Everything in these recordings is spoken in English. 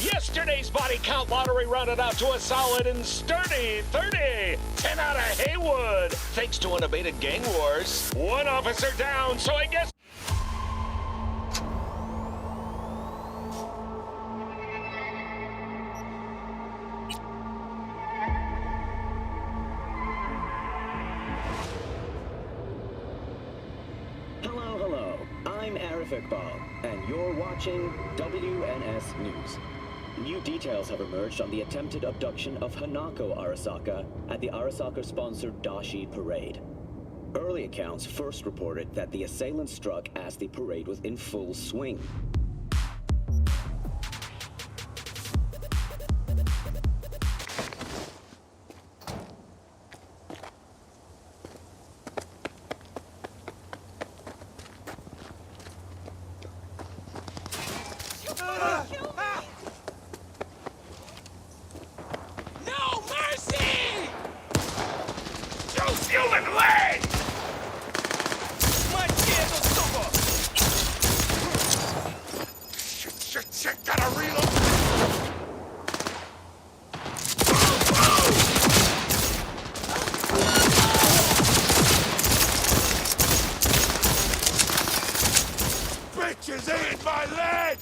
Yesterday's body count lottery rounded out to a solid and sturdy 30. 10 out of Haywood. Thanks to unabated gang wars. One officer down, so I guess... Hello. I'm Arif Iqbal, and you're watching WNS News. New details have emerged on the attempted abduction of Hanako Arasaka at the Arasaka-sponsored Dashi Parade. Early accounts first reported that the assailant struck as the parade was in full swing. Shit, gotta reload! Bitches ate my leg!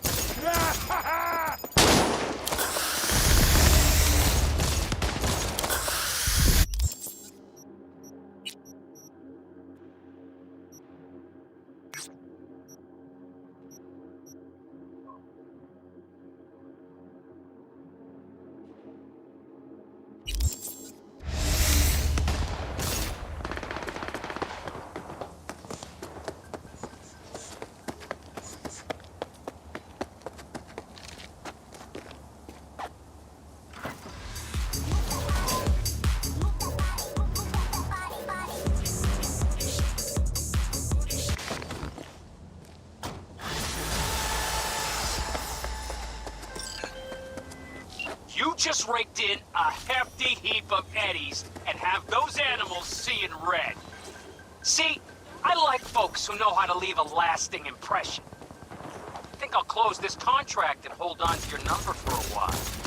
You just raked in a hefty heap of eddies and have those animals seeing red. See, I like folks who know how to leave a lasting impression. I think I'll close this contract and hold on to your number for a while.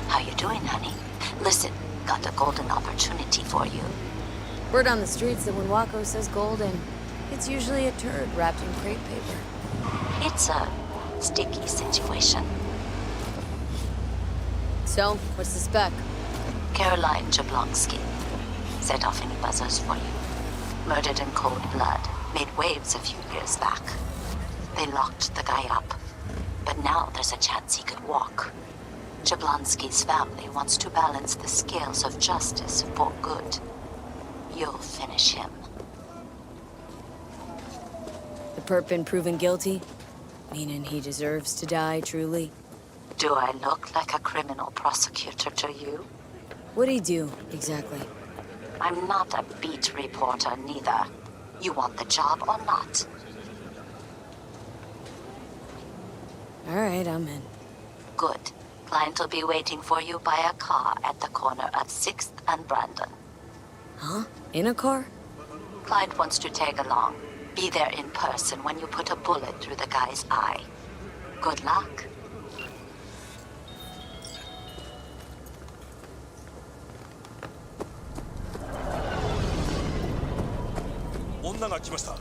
How you doing, honey? Listen, got a golden opportunity for you. Word on the streets that when Wako says golden, it's usually a turd wrapped in crepe paper. It's a sticky situation. So, what's the spec? Caroline Jablonski. Set off any buzzers for you. Murdered in cold blood. Made waves a few years back. They locked the guy up. But now there's a chance he could walk. Jablonski's family wants to balance the scales of justice for good. You'll finish him. The perp been proven guilty? Meaning he deserves to die, truly? Do I look like a criminal prosecutor to you? What'd he do, exactly? I'm not a beat reporter, neither. You want the job or not? Alright, I'm in. Good. Client will be waiting for you by a car at the corner of 6th and Brandon. Huh? In a car? Client wants to tag along. Be there in person when you put a bullet through the guy's eye. Good luck. 女が来ました。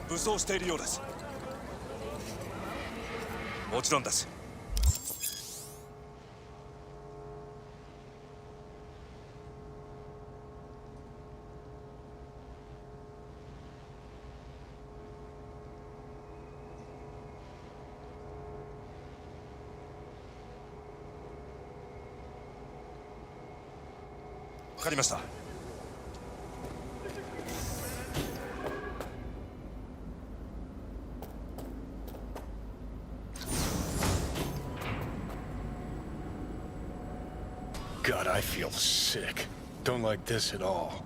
武装しているようです。もちろんです。わかりました。God, I feel sick. Don't like this at all.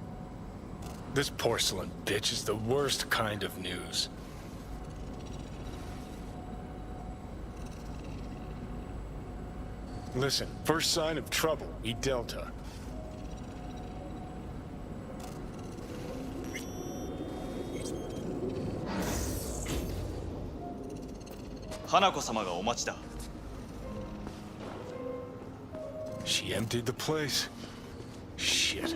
This porcelain bitch is the worst kind of news. Listen, first sign of trouble, eat Delta. Hanako-samaがお待ちだ。 She emptied the place. Shit.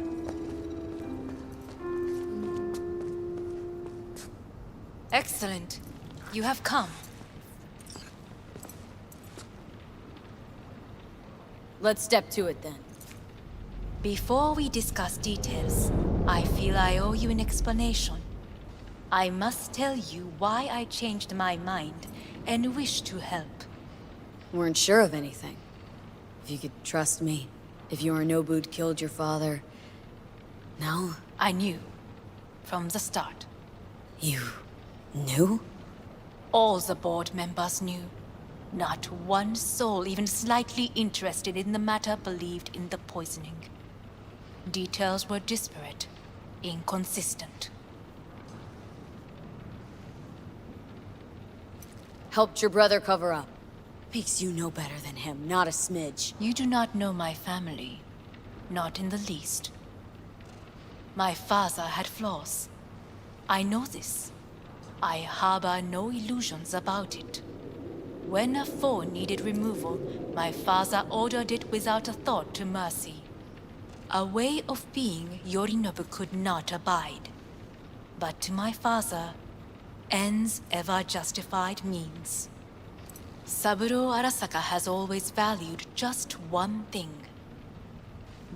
Excellent. You have come. Let's step to it then. Before we discuss details, I feel I owe you an explanation. I must tell you why I changed my mind and wish to help. Weren't sure of anything. If you could trust me. If Yorinobu'd killed your father. No? I knew. From the start. You knew? All the board members knew. Not one soul even slightly interested in the matter believed in the poisoning. Details were disparate, inconsistent. Helped your brother cover up. Makes you no better than him, not a smidge. You do not know my family. Not in the least. My father had flaws. I know this. I harbor no illusions about it. When a foe needed removal, my father ordered it without a thought to mercy. A way of being Yorinobu could not abide. But to my father, ends ever justified means. Saburo Arasaka has always valued just one thing.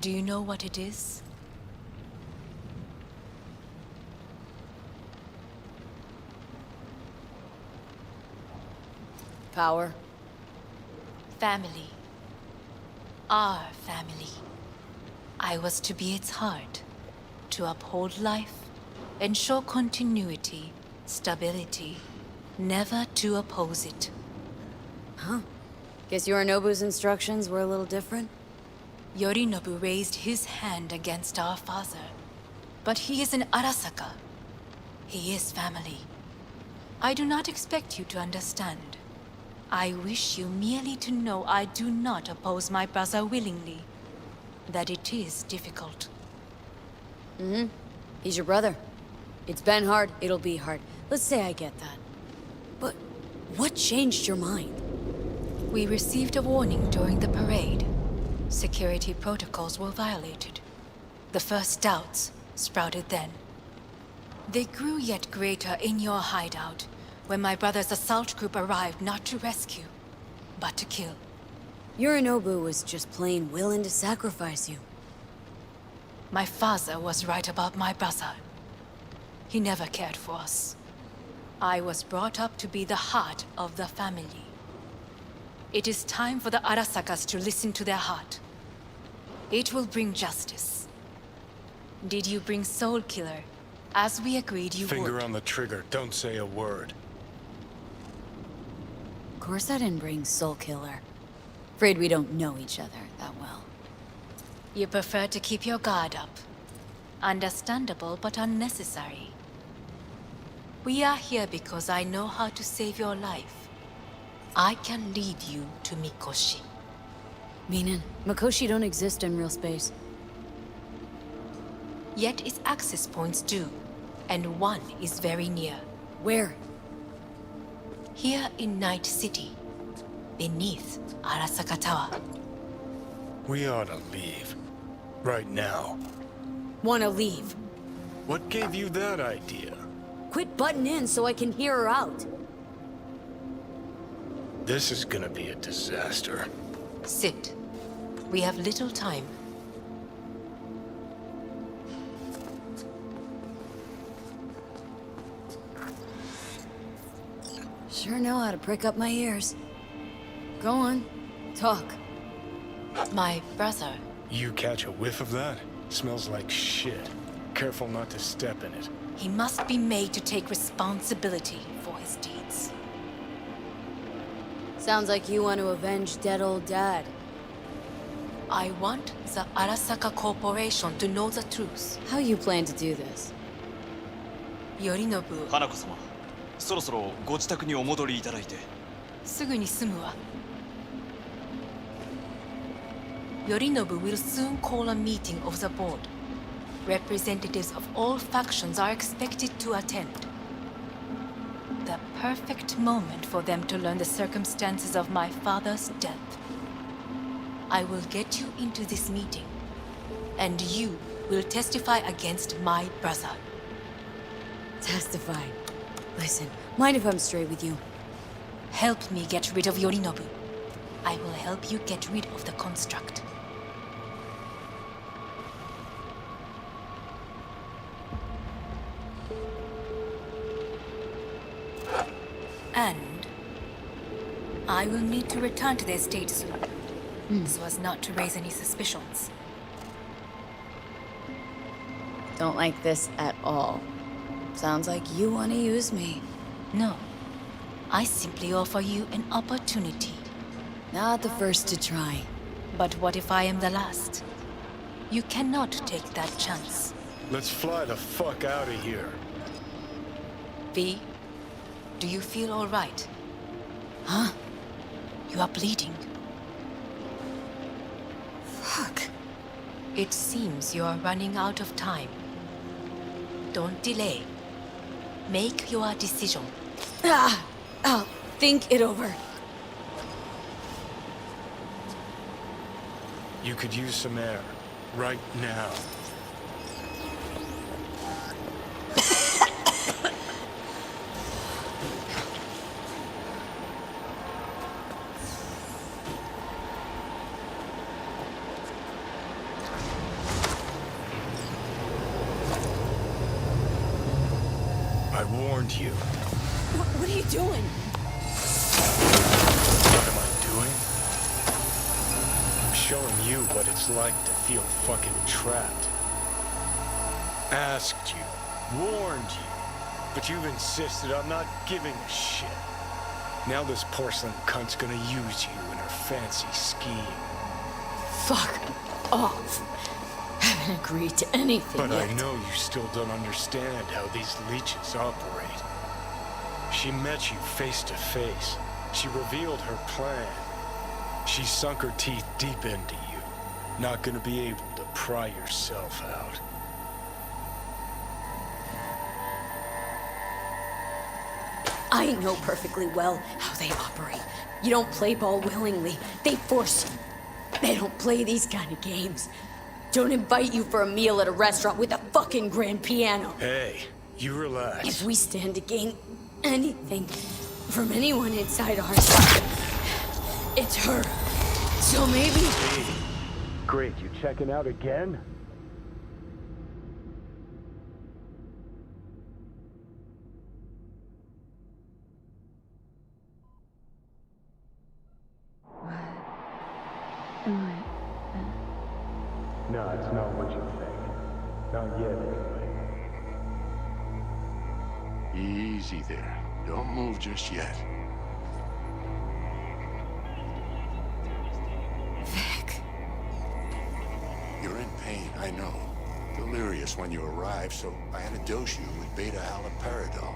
Do you know what it is? Power? Family. Our family. I was to be its heart, to uphold life, ensure continuity, stability, never to oppose it. Huh. Guess Yorinobu's instructions were a little different? Yorinobu raised his hand against our father. But he is an Arasaka. He is family. I do not expect you to understand. I wish you merely to know I do not oppose my brother willingly. That it is difficult. Mm-hmm. He's your brother. It's been hard, it'll be hard. Let's say I get that. But what changed your mind? We received a warning during the parade. Security protocols were violated. The first doubts sprouted then. They grew yet greater in your hideout, when my brother's assault group arrived not to rescue, but to kill. Yorinobu was just plain willing to sacrifice you. My father was right about my brother. He never cared for us. I was brought up to be the heart of the family. It is time for the Arasakas to listen to their heart. It will bring justice. Did you bring Soul Killer, as we agreed you would? Finger on the trigger, don't say a word. course I didn't bring Soul Killer. Afraid we don't know each other that well. You prefer to keep your guard up. Understandable, but unnecessary. We are here because I know how to save your life. I can lead you to Mikoshi. Meaning, Mikoshi don't exist in real space. Yet its access points do, and one is very near. Where? Here in Night City, beneath Arasaka Tower. We ought to leave. Right now. Wanna leave? What gave you that idea? Quit butting in so I can hear her out. This is gonna be a disaster. Sit. We have little time. Sure know how to prick up my ears. Go on, talk. My brother. You catch a whiff of that? Smells like shit. Careful not to step in it. He must be made to take responsibility for his deeds. Sounds like you want to avenge dead old dad. I want the Arasaka Corporation to know the truth. How you plan to do this? Yorinobu, 花子様、そろそろご自宅にお戻りいただいて。すぐに済むわ。Yorinobu will soon call a meeting of the board. Representatives of all factions are expected to attend. The perfect moment for them to learn the circumstances of my father's death. I will get you into this meeting, and you will testify against my brother. Testify. Listen, mind if I'm straight with you? Help me get rid of Yorinobu. I will help you get rid of the construct. And I will need to return to the estate soon, so as not to raise any suspicions. Don't like this at all. Sounds like you want to use me. No, I simply offer you an opportunity. Not the first to try. But what if I am the last? You cannot take that chance. Let's fly the fuck out of here. V, do you feel all right? Huh? You are bleeding. Fuck. It seems you are running out of time. Don't delay. Make your decision. I'll think it over. You could use some air. Right now. I warned you. What are you doing? What am I doing? I'm showing you what it's like to feel fucking trapped. Asked you, warned you, but you've insisted on not giving a shit. Now this porcelain cunt's gonna use you in her fancy scheme. Fuck off. Haven't agreed to anything But yet. I know you still don't understand how these leeches operate. She met you face to face. She revealed her plan. She sunk her teeth deep into you. Not gonna be able to pry yourself out. I know perfectly well how they operate. You don't play ball willingly. They force you. They don't play these kind of games. Don't invite you for a meal at a restaurant with a fucking grand piano. Hey, you relax. If we stand to gain anything from anyone inside our side, it's her. So maybe... Hey, great, you checking out again? No, it's not what you think. Not yet, anyway. Easy there. Don't move just yet. I know. Delirious when you arrived, so I had to dose you with beta-haloperidol.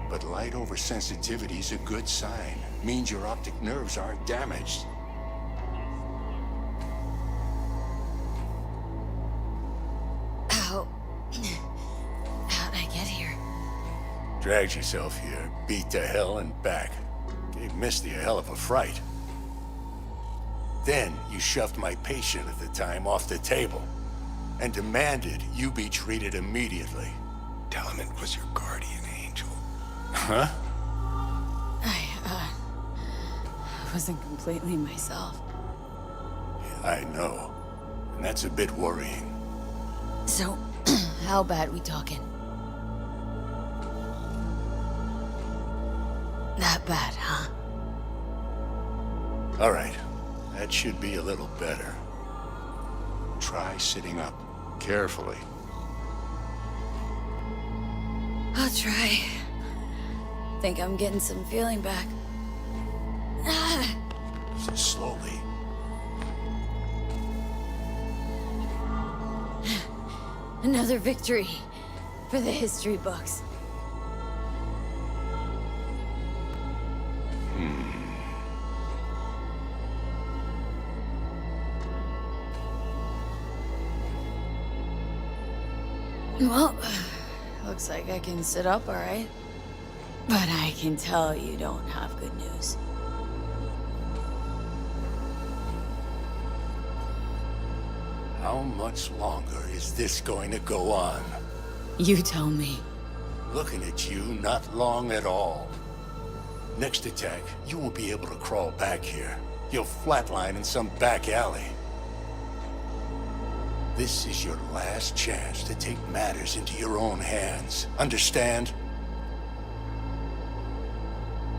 But light oversensitivity's a good sign. Means your optic nerves aren't damaged. How'd I get here? Dragged yourself here, beat to hell and back. Gave Misty a hell of a fright. Then you shoved my patient at the time off the table and demanded you be treated immediately. Tell him it was your guardian angel. Huh? I wasn't completely myself. Yeah, I know. And that's a bit worrying. So, how bad we talking? That bad, huh? All right. That should be a little better. Try sitting up. Carefully. I'll try. Think I'm getting some feeling back. Slowly. Another victory for the history books. Well, looks like I can sit up all right. But I can tell you don't have good news. How much longer is this going to go on? You tell me. Looking at you, not long at all. Next attack, you won't be able to crawl back here. You'll flatline in some back alley. This is your last chance to take matters into your own hands. Understand?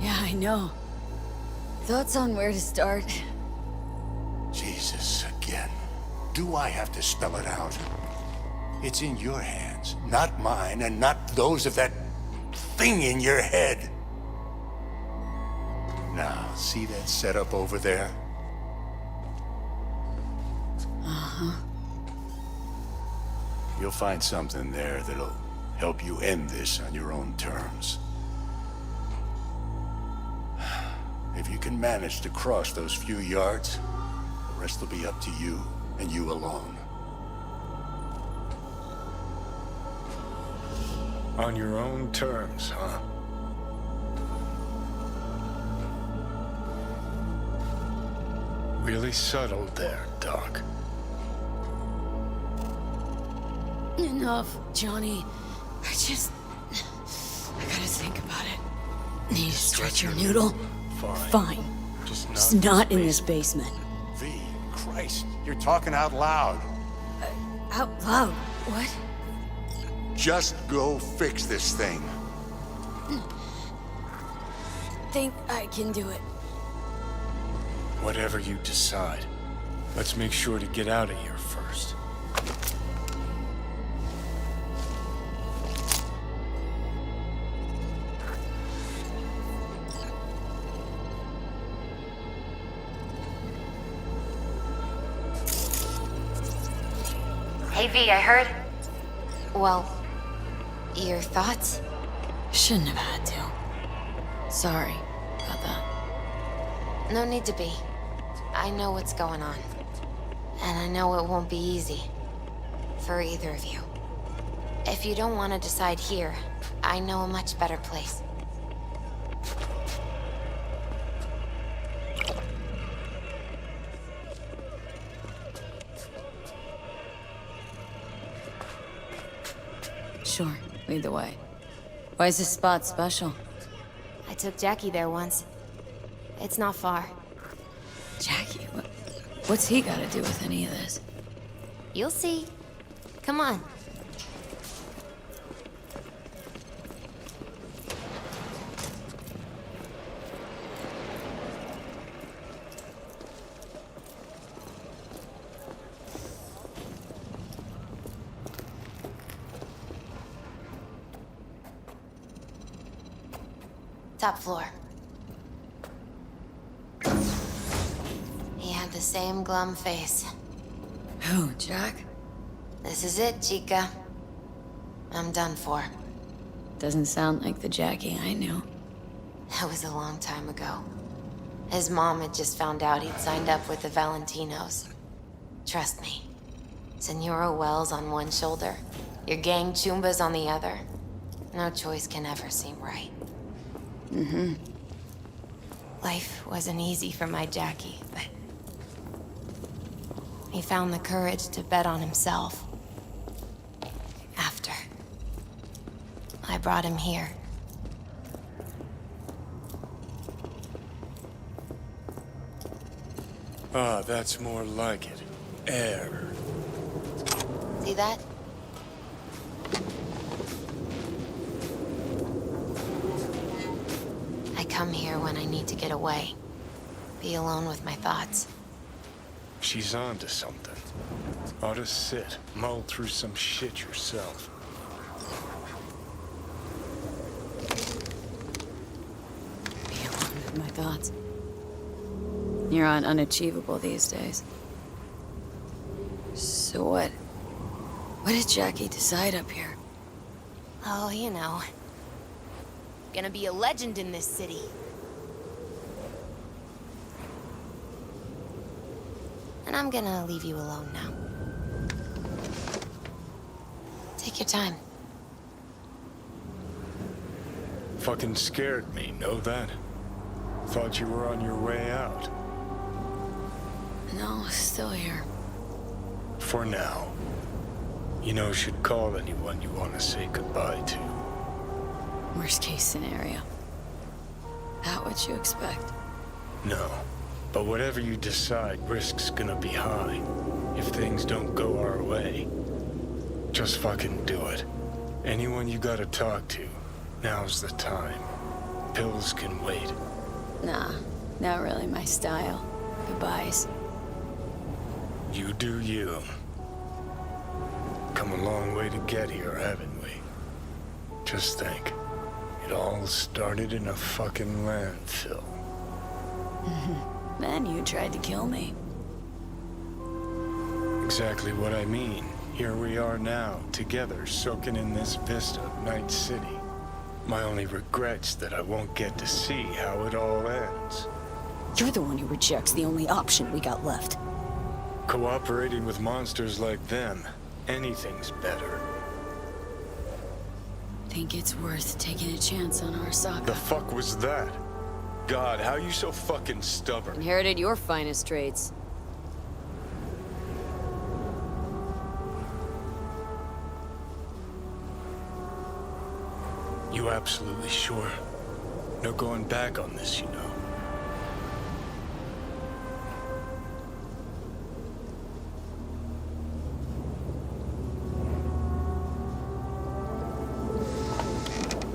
Yeah, I know. Thoughts on where to start? Jesus, again. Do I have to spell it out? It's in your hands, not mine, and not those of that thing in your head. Now, see that setup over there? Uh-huh. You'll find something there that'll help you end this on your own terms. If you can manage to cross those few yards, the rest will be up to you, and you alone. On your own terms, huh? Really subtle there, Doc. Enough, Johnny. I gotta think about it. Need to stretch your noodle? Fine. Just not in this basement. V, Christ, you're talking out loud. Out loud? What? Just go fix this thing. Think I can do it. Whatever you decide. Let's make sure to get out of here first. Hey V, I heard. Well, your thoughts? Shouldn't have had to. Sorry about that. No need to be. I know what's going on. And I know it won't be easy. For either of you. If you don't want to decide here, I know a much better place. Sure, lead the way. Why is this spot special? I took Jackie there once. It's not far. Jackie? What's he got to do with any of this? You'll see. Come on. Top floor. He had the same glum face. Who, Jack? This is it, Chica. I'm done for. Doesn't sound like the Jackie I knew. That was a long time ago. His mom had just found out he'd signed up with the Valentinos. Trust me. Senora Wells on one shoulder, your gang Chumbas on the other. No choice can ever seem right. Mm-hmm. Life wasn't easy for my Jackie, but he found the courage to bet on himself. After I brought him here. Ah, that's more like it. Air. See that? I come here when I need to get away. Be alone with my thoughts. She's onto something. Ought to sit, mull through some shit yourself. Be alone with my thoughts. You're on unachievable these days. So what? What did Jackie decide up here? Oh, you know. Gonna be a legend in this city. And I'm gonna leave you alone now. Take your time. Fucking scared me, know that? Thought you were on your way out. No, still here. For now. You know, should call anyone you want to say goodbye to. Worst case scenario. That what you expect? No. But whatever you decide, risk's gonna be high. If things don't go our way. Just fucking do it. Anyone you gotta talk to, now's the time. Pills can wait. Nah, not really my style. Goodbyes. You do you. Come a long way to get here, haven't we? Just think. It all started in a fucking landfill. Then you tried to kill me. Exactly what I mean. Here we are now, together, soaking in this vista of Night City. My only regret's that I won't get to see how it all ends. You're the one who rejects the only option we got left. Cooperating with monsters like them, anything's better. Think it's worth taking a chance on Arasaka? The fuck was that? God, how you so fucking stubborn? Inherited your finest traits. You absolutely sure? No going back on this, you know.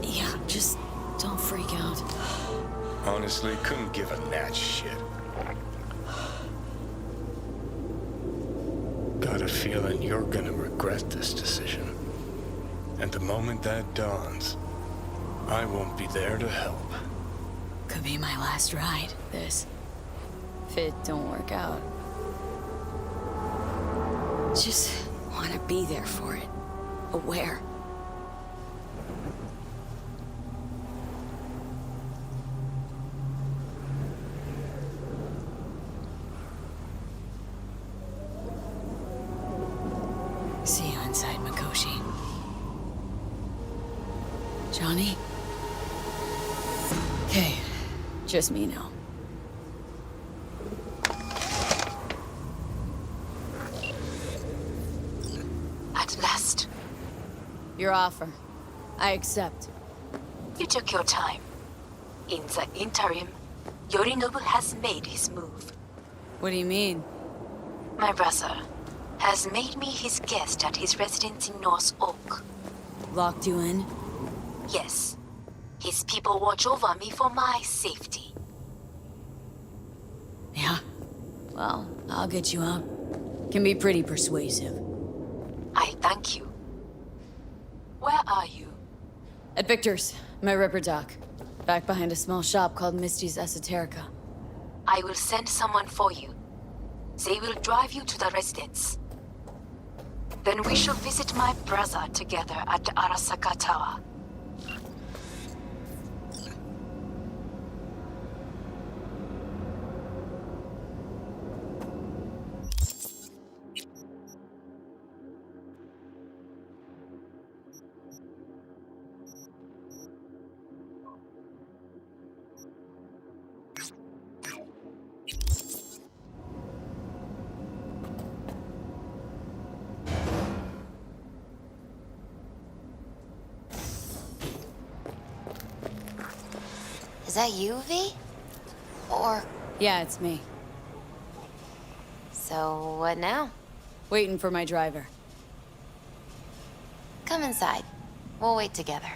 Yeah, just don't freak out. Honestly, couldn't give a gnat's shit. Got a feeling you're gonna regret this decision. And the moment that dawns, I won't be there to help. Could be my last ride, this. If it don't work out. Just want to be there for it. Aware. See you inside, Mikoshi. Johnny? Okay, just me now. At last. Your offer. I accept. You took your time. In the interim, Yorinobu has made his move. What do you mean? My brother has made me his guest at his residence in North Oak. Locked you in? Yes. His people watch over me for my safety. Yeah. Well, I'll get you out. Can be pretty persuasive. I thank you. Where are you? At Victor's, my ripper dock. Back behind a small shop called Misty's Esoterica. I will send someone for you. They will drive you to the residence. Then we shall visit my brother together at Arasaka Tower. Is that you, V? Or... Yeah, it's me. So, what now? Waiting for my driver. Come inside. We'll wait together.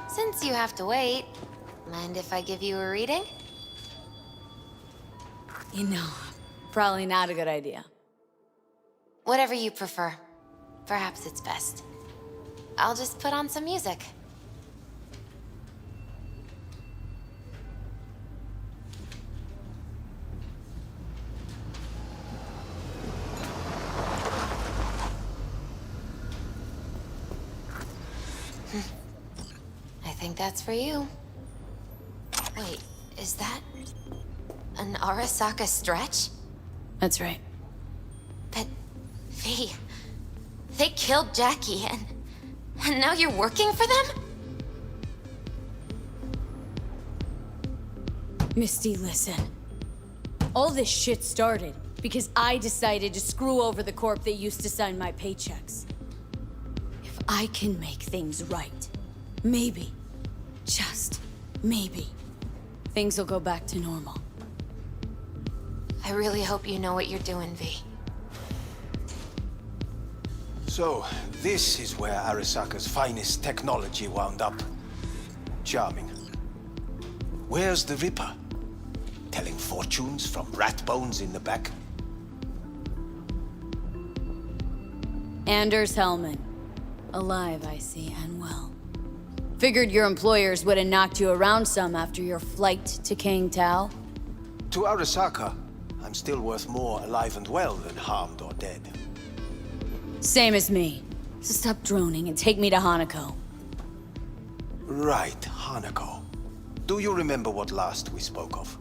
Since you have to wait, mind if I give you a reading? You know, probably not a good idea. Whatever you prefer. Perhaps it's best. I'll just put on some music. I think that's for you. Wait, is that an Arasaka stretch? That's right. But they killed Jackie and now you're working for them? Misty, listen. All this shit started because I decided to screw over the corp that used to sign my paychecks. If I can make things right, maybe, just maybe, things will go back to normal. I really hope you know what you're doing, V. So, this is where Arasaka's finest technology wound up. Charming. Where's the Ripper? Telling fortunes from rat bones in the back? Anders Hellman. Alive, I see, and well. Figured your employers would have knocked you around some after your flight to King Tao. To Arasaka, I'm still worth more alive and well than harmed or dead. Same as me. So stop droning and take me to Hanako. Right, Hanako. Do you remember what last we spoke of?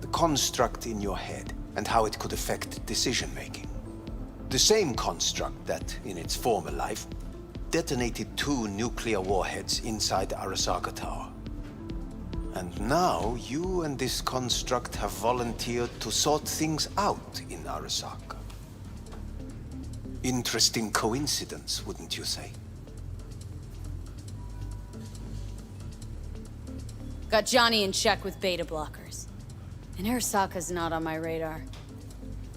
The construct in your head and how it could affect decision-making. The same construct that, in its former life, detonated 2 nuclear warheads inside the Arasaka Tower. And now, you and this construct have volunteered to sort things out in Arasaka. Interesting coincidence, wouldn't you say? Got Johnny in check with beta blockers. And Arasaka's not on my radar.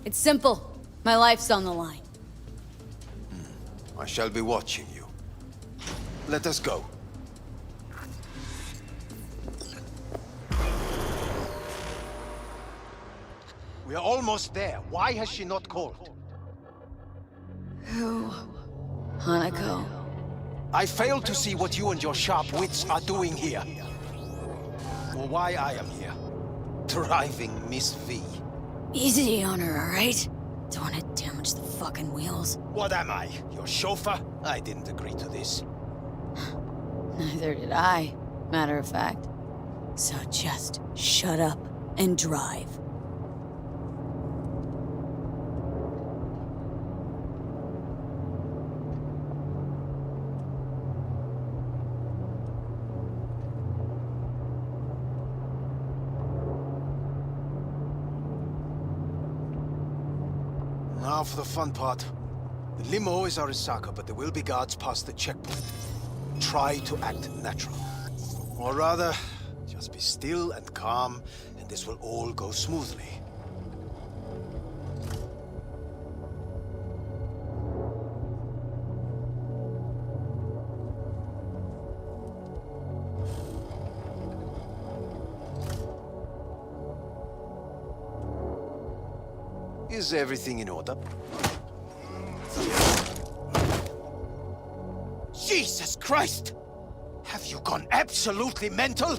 It's simple. My life's on the line. I shall be watching you. Let us go. We are almost there. Why has she not called? Who? Hanako. I fail to see what you and your sharp wits are doing here. Or why I am here. Driving Miss V. Easy on her, alright? Don't want to damage the fucking wheels. What am I? Your chauffeur? I didn't agree to this. Neither did I, matter of fact. So just shut up and drive. Now for the fun part. The limo is Arasaka, but there will be guards past the checkpoint. Try to act natural. Or rather, just be still and calm, and this will all go smoothly. Is everything in order? Jesus Christ! Have you gone absolutely mental?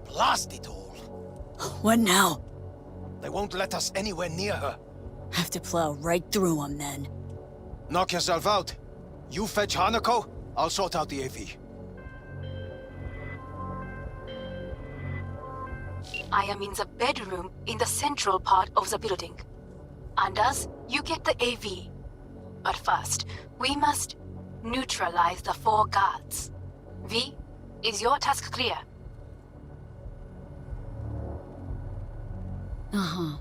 Blast it all. What now? They won't let us anywhere near her. Have to plow right through them then. Knock yourself out. You fetch Hanako, I'll sort out the AV. I am in the bedroom in the central part of the building. Anders, you get the AV. But first, we must neutralize the 4 guards. V, is your task clear? Uh-huh.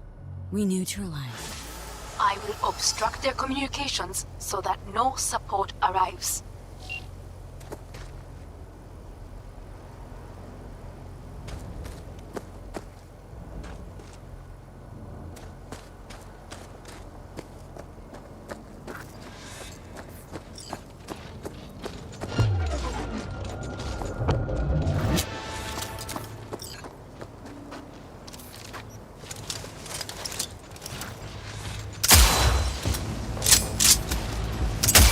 We neutralize. I will obstruct their communications so that no support arrives.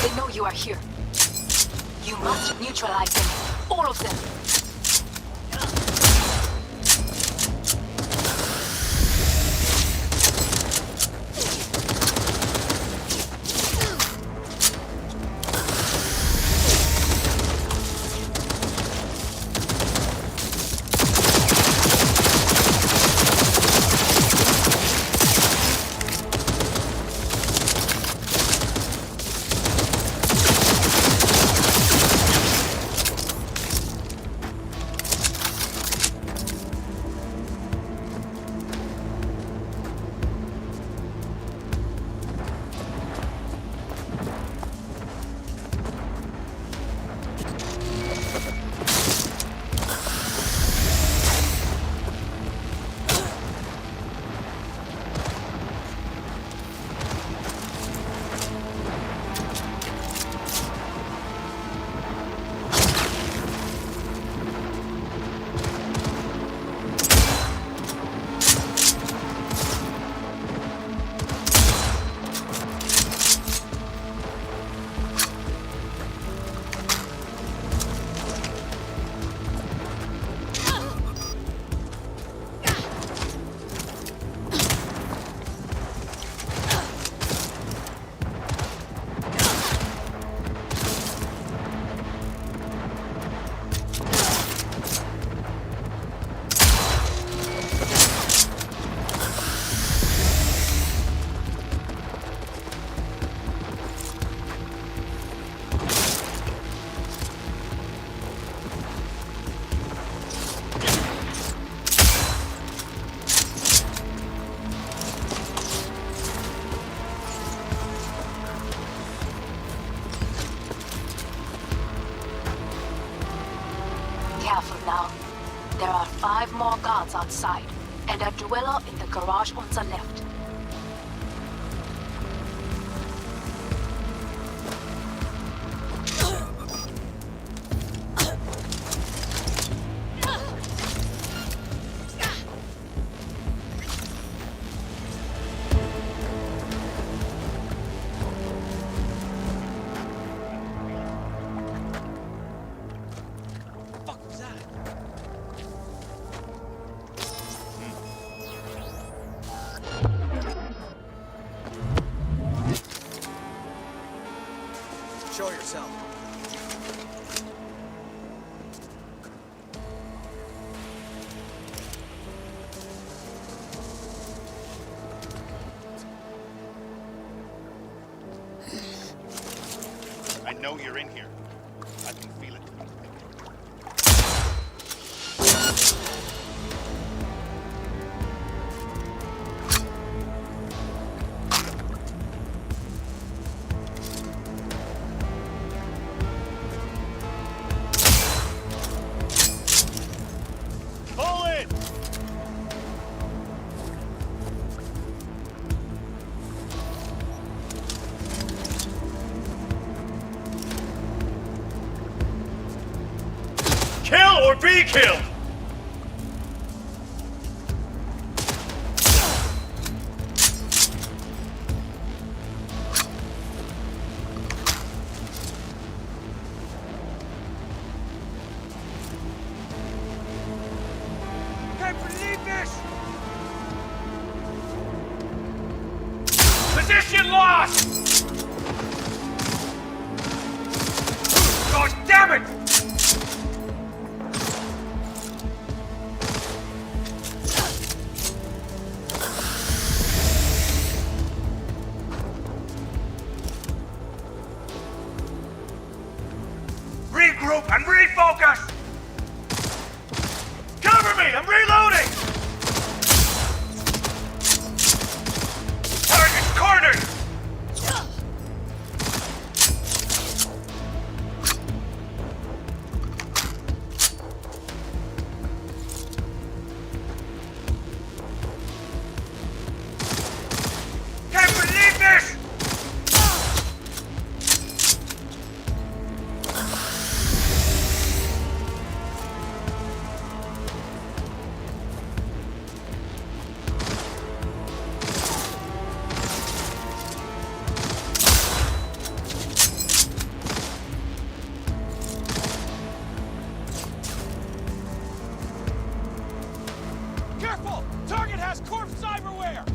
They know you are here. You must neutralize them. All of them. Careful now. There are 5 more guards outside, and a dweller in the garage on the left. Show yourself. I know you're in here. I can feel it. Pull it! Kill or be killed! Foss! God damn it! Regroup and refocus! Cover me! I'm reloading! Target's cornered! Can't believe this! Careful! Target has corpse cyberware!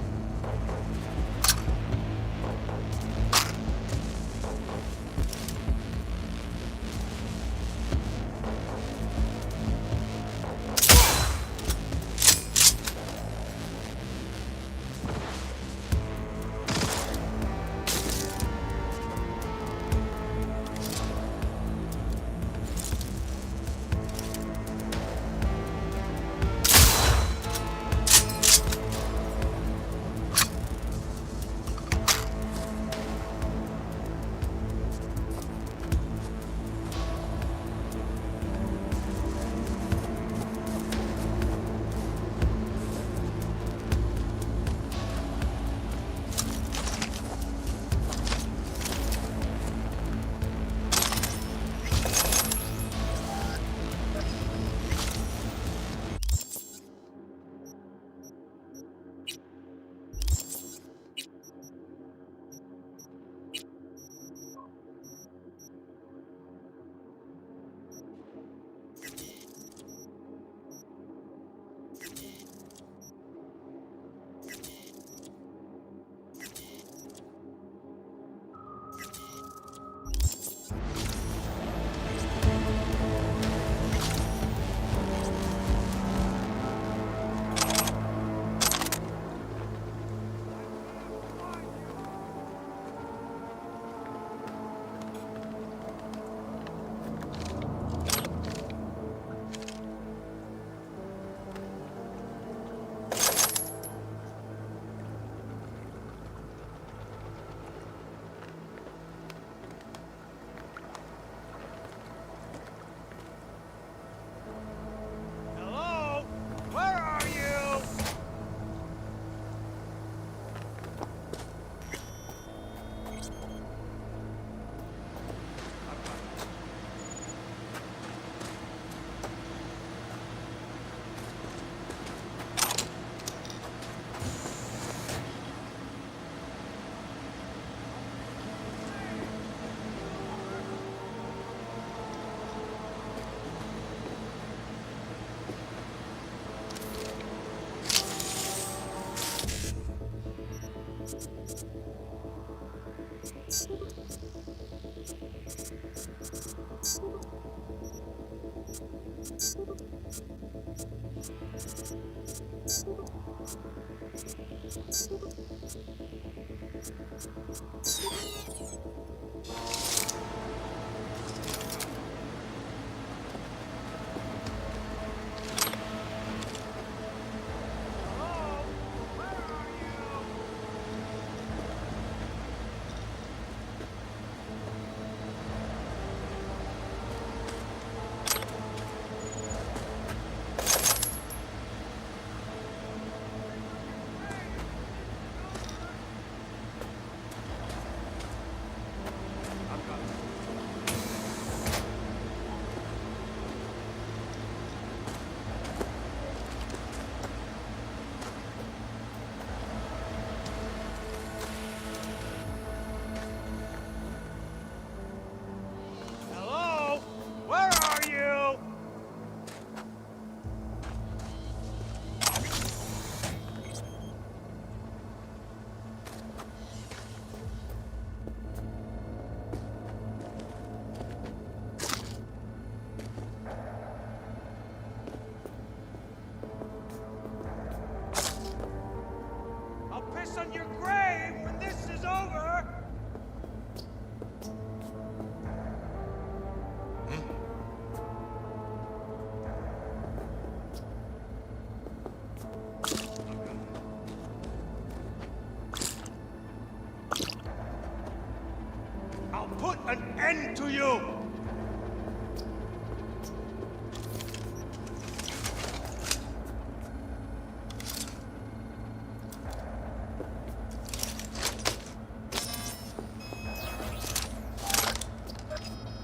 you!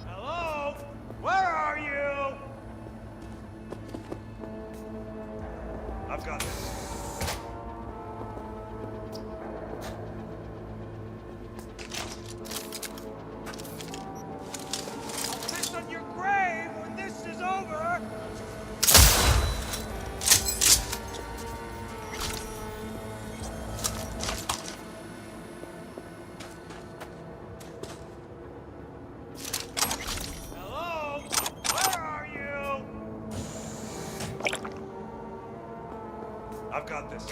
Hello? Where are you? I've got this. I'll piss on your grave when this is over! Hello? Where are you? I've got this.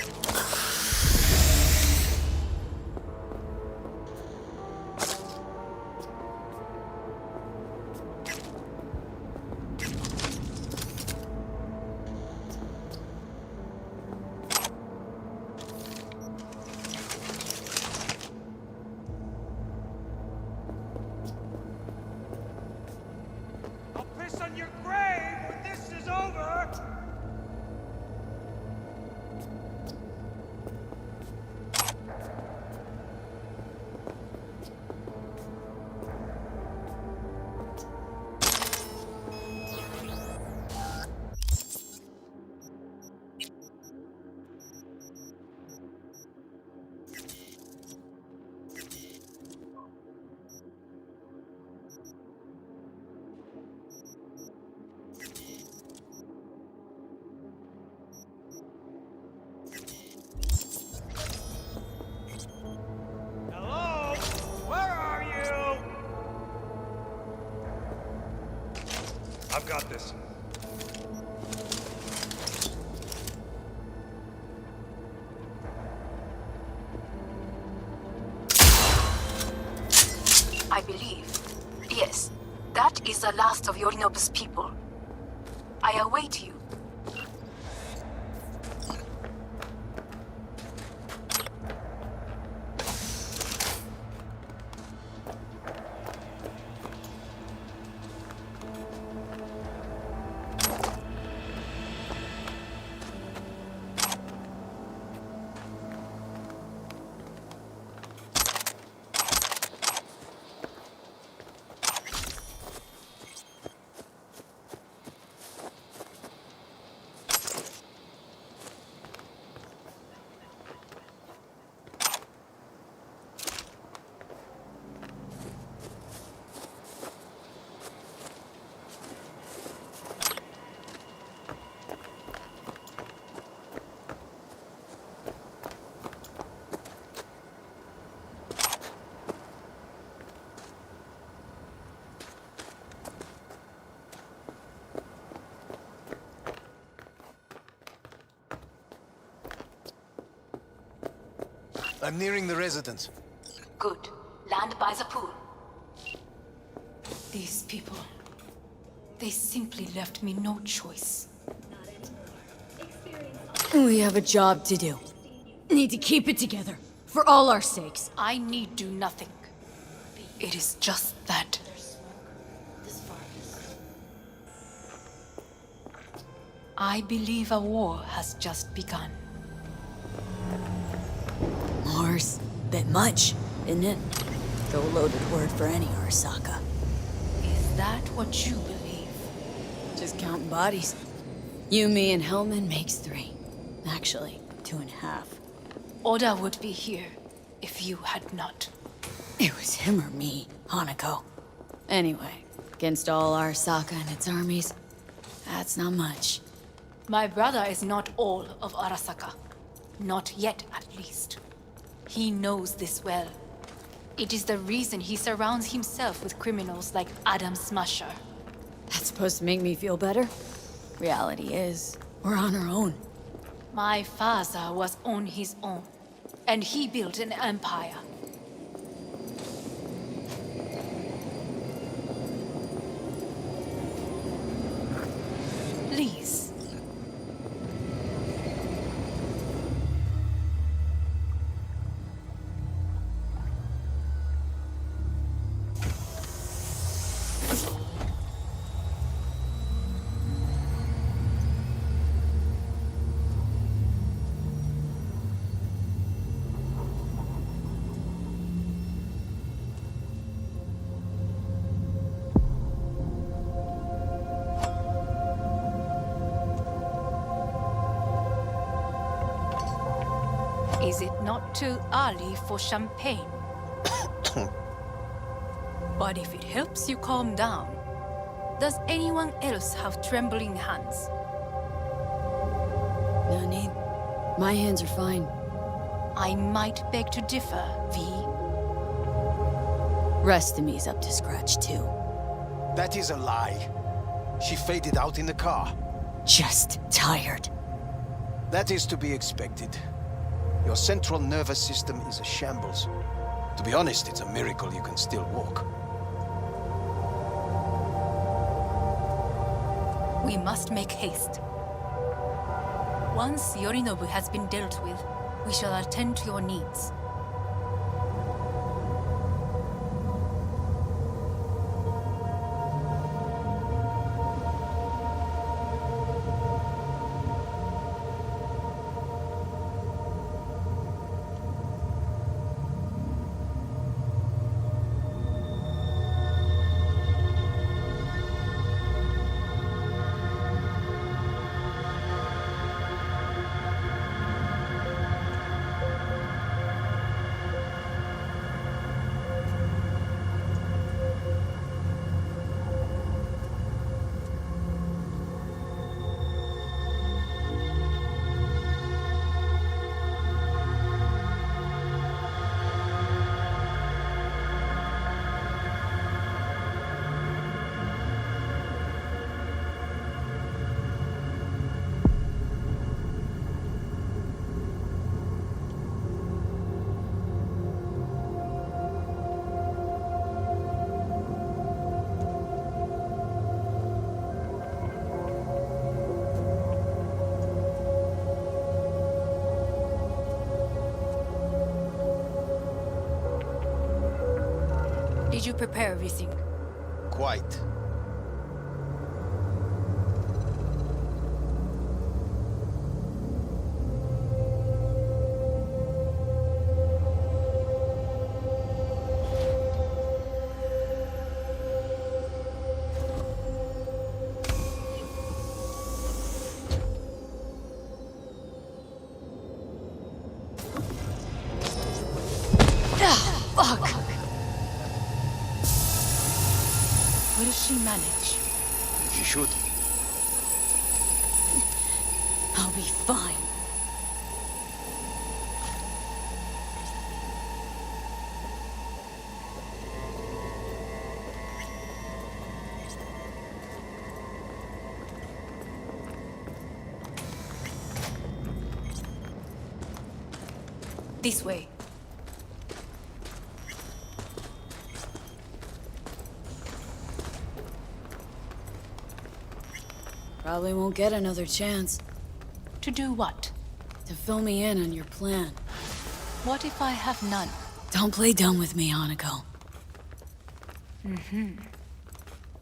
I'll piss on your grave when this is over! Hello? Where are you? I've got this. I believe. Yes, that is the last of Yorinobu's people. I await you. I'm nearing the residence. Good. Land by the pool. These people. They simply left me no choice. We have a job to do. Need to keep it together. For all our sakes. I need do nothing. It is just that. I believe a war has just begun. War's bit much, isn't it? Throw a loaded word for any Arasaka. Is that what you believe? Just counting bodies. You, me, and Hellman makes 3. Actually, 2.5. Oda would be here if you had not. It was him or me, Hanako. Anyway, against all Arasaka and its armies, that's not much. My brother is not all of Arasaka. Not yet, at least. He knows this well. It is the reason he surrounds himself with criminals like Adam Smasher. That's supposed to make me feel better? Reality is, we're on our own. My father was on his own, and he built an empire. Please. Is it not too early for champagne? But if it helps you calm down, does anyone else have trembling hands? No need. My hands are fine. I might beg to differ, V. Rest of me's up to scratch, too. That is a lie. She faded out in the car. Just tired. That is to be expected. Your central nervous system is a shambles. To be honest, it's a miracle you can still walk. We must make haste. Once Yorinobu has been dealt with, we shall attend to your needs. Did you prepare everything? Quite. Fuck! Will she manage? She should. I'll be fine. This way. Probably won't get another chance. To do what? To fill me in on your plan. What if I have none? Don't play dumb with me, Hanako.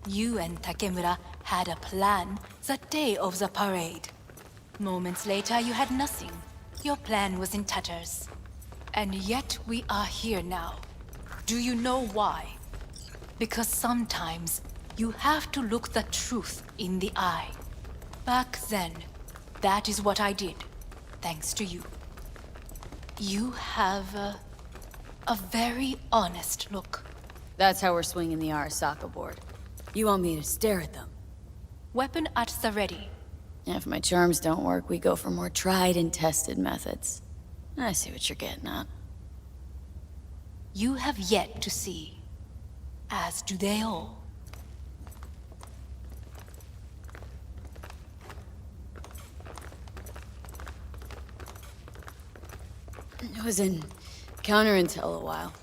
You and Takemura had a plan the day of the parade. Moments later, you had nothing. Your plan was in tatters. And yet we are here now. Do you know why? Because sometimes you have to look the truth in the eye. Back then, that is what I did, thanks to you. You have a very honest look. That's how we're swinging the Arasaka board. You want me to stare at them? Weapon at the ready. If my charms don't work, we go for more tried and tested methods. I see what you're getting at. You have yet to see, as do they all. I was in counterintel a while.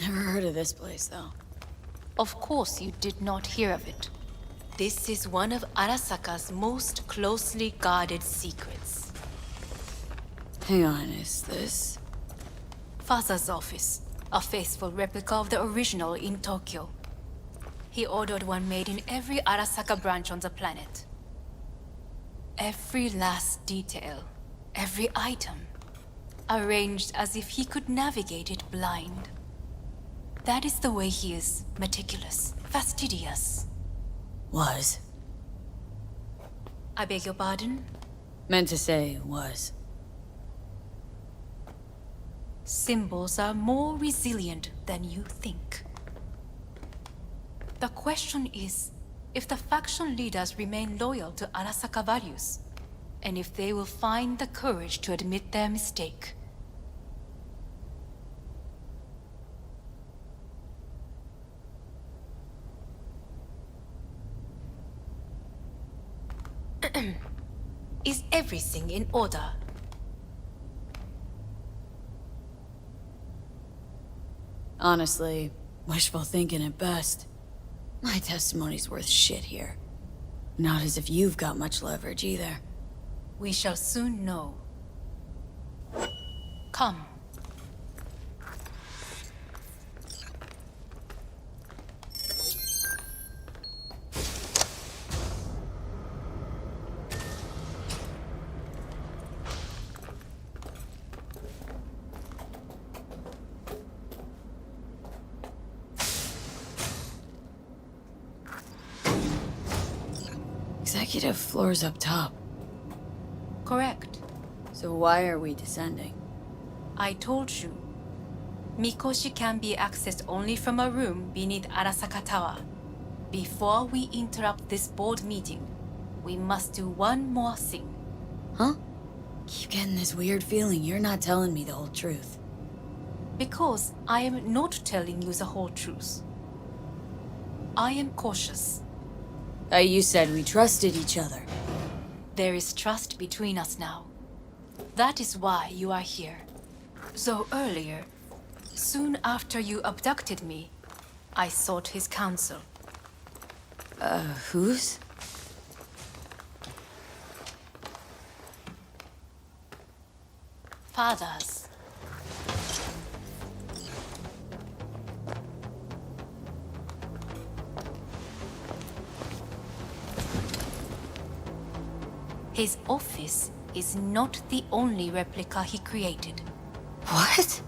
Never heard of this place, though. Of course you did not hear of it. This is one of Arasaka's most closely guarded secrets. Hang on, is this... Foss's office, a faithful replica of the original in Tokyo. He ordered one made in every Arasaka branch on the planet. Every last detail, every item, arranged as if he could navigate it blind. That is the way he is meticulous, fastidious. Was. I beg your pardon? Meant to say was. Symbols are more resilient than you think. The question is, if the faction leaders remain loyal to Arasaka values, and if they will find the courage to admit their mistake. Is everything in order? Honestly, wishful thinking at best. My testimony's worth shit here. Not as if you've got much leverage either. We shall soon know. Come. Executive floor's up top. Correct. So why are we descending? I told you. Mikoshi can be accessed only from a room beneath Arasaka Tower. Before we interrupt this board meeting, we must do one more thing. Huh? Keep getting this weird feeling you're not telling me the whole truth. Because I am not telling you the whole truth. I am cautious. You said we trusted each other. There is trust between us now. That is why you are here. So earlier, soon after you abducted me, I sought his counsel. Whose? Father's. His office is not the only replica he created. What?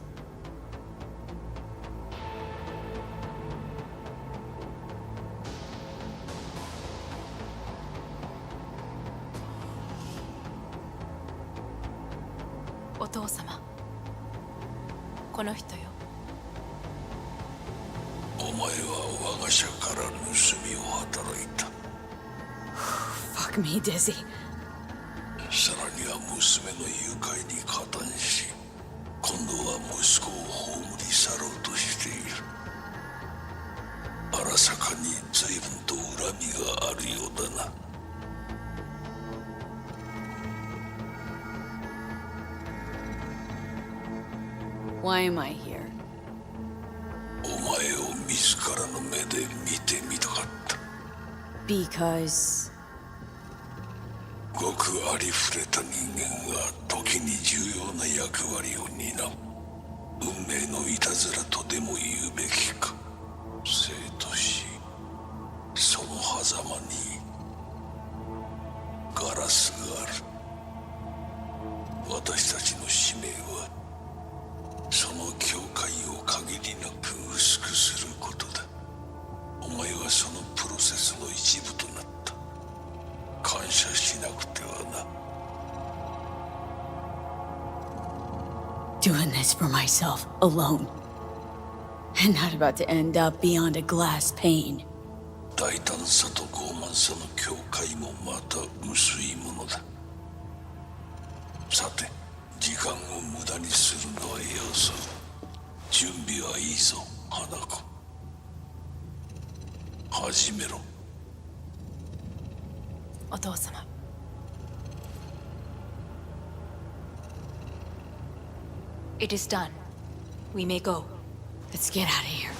Otou-sama. この人よ。お前は我が社から盗みを働いた。Fuck me, Dizzy. さらには娘の誘拐に加担し、今度は息子を葬り去ろうとしている。荒坂に随分と恨みがあるようだな。Why am I here? お前を自らの目で見てみたかった。Because... ごくありふれた人間が時に重要な役割を担う。運命のいたずらとでも言うべきか。生と死、その狭間にガラスがある。私たちの使命はその境界を限りなく薄くすることだ。お前はそのプロセスの一部となった。感謝しなくてはな。Doing this for myself, alone. And not about to end up beyond a glass pane. 大胆さと傲慢さの境界もまた薄いものだ。さて、時間を無駄にするのはよそう。準備はいいぞ、花子。始めろ。お父様。It is done. We may go. Let's get out of here.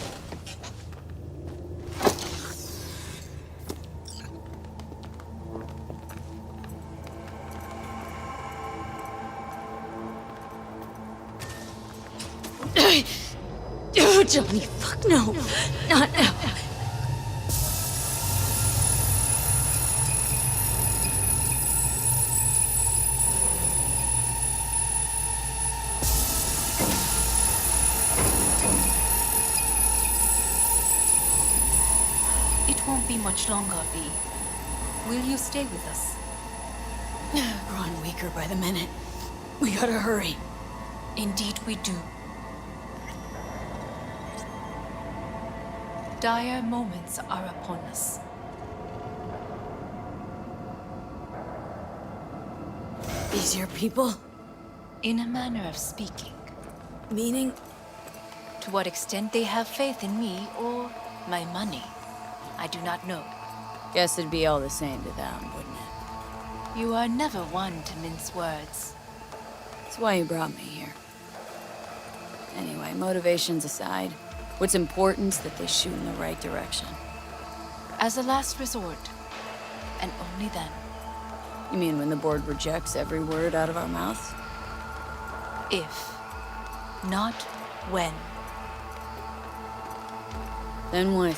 Oh, Johnny, fuck no. Not now. It won't be much longer, V. Will you stay with us? Growing weaker by the minute. We gotta hurry. Indeed we do. Dire moments are upon us. These your people? In a manner of speaking. Meaning? To what extent they have faith in me or my money, I do not know. Guess it'd be all the same to them, wouldn't it? You are never one to mince words. That's why you brought me here. Anyway, motivations aside, what's important is that they shoot in the right direction. As a last resort, and only then. You mean when the board rejects every word out of our mouths? If, not when. Then what?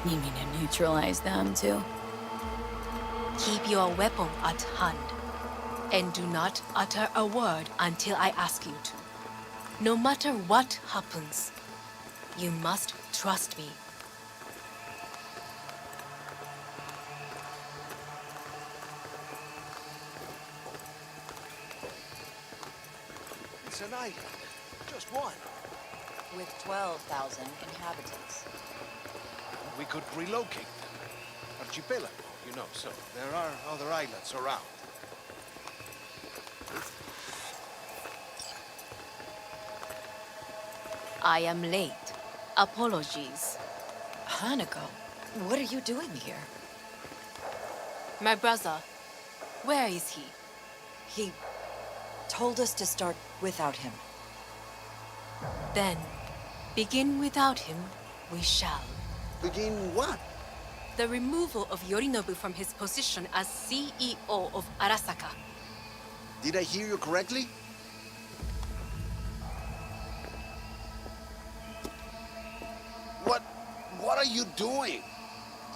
You mean to neutralize them, too? Keep your weapon at hand, and do not utter a word until I ask you to. No matter what happens, you must trust me. It's an island. Just one. With 12,000 inhabitants. We could relocate them. Archipelago, you know, so there are other islands around. I am late. Apologies. Hanako, what are you doing here? My brother, where is he? He told us to start without him. Then, begin without him, we shall. Begin what? The removal of Yorinobu from his position as CEO of Arasaka. Did I hear you correctly? What are you doing?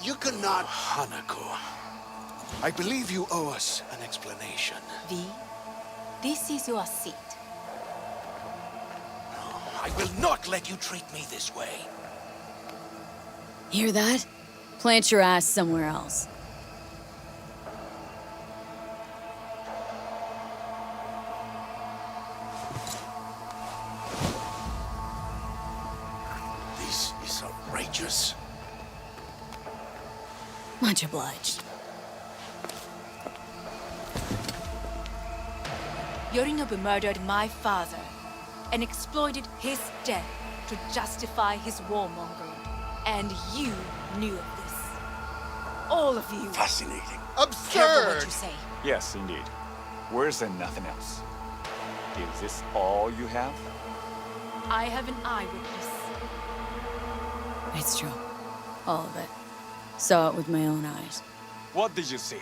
You cannot... Hanako, I believe you owe us an explanation. V, this is your seat. I will not let you treat me this way. Hear that? Plant your ass somewhere else. This is outrageous. Much obliged. Yorinobu murdered my father and exploited his death to justify his warmongering. And you knew of this. All of you. Fascinating. Careful what you say. Yes, indeed. Where's there nothing else? Is this all you have? I have an eyewitness. It's true. All of it. Saw it with my own eyes. What did you see?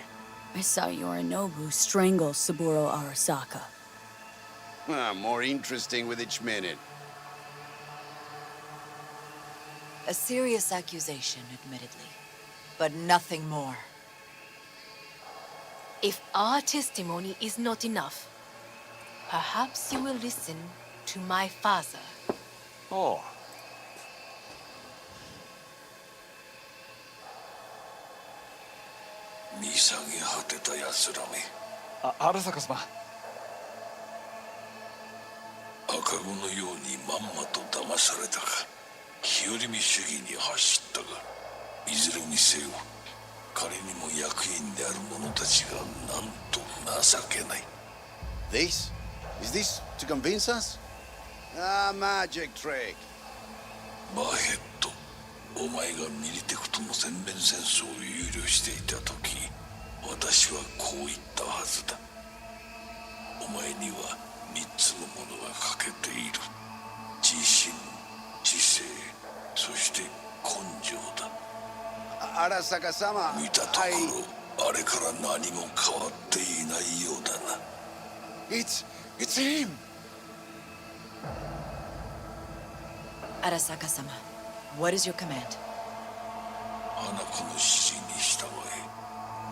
I saw Yorinobu strangle Saburo Arasaka. More interesting with each minute. A serious accusation, admittedly. But nothing more. If our testimony is not enough, perhaps you will listen to my father. Oh. Arasaka-sama. 赤子のようにまんまと騙されたか、日和見主義に走ったが、いずれにせよ彼にも役員である者たちがなんと情けない。 This? Is this to convince us? Ah, magic trick. バヘット、お前がミリテクとの全面戦争を憂慮していた時、私はこう言ったはずだ。お前には3つのものが欠けている。自信、知性、そして根性だ。Arasaka-sama, 見たところ、あれから何も変わっていないようだな。It's him! Arasaka-sama, what is your command? 花子の指示に従え。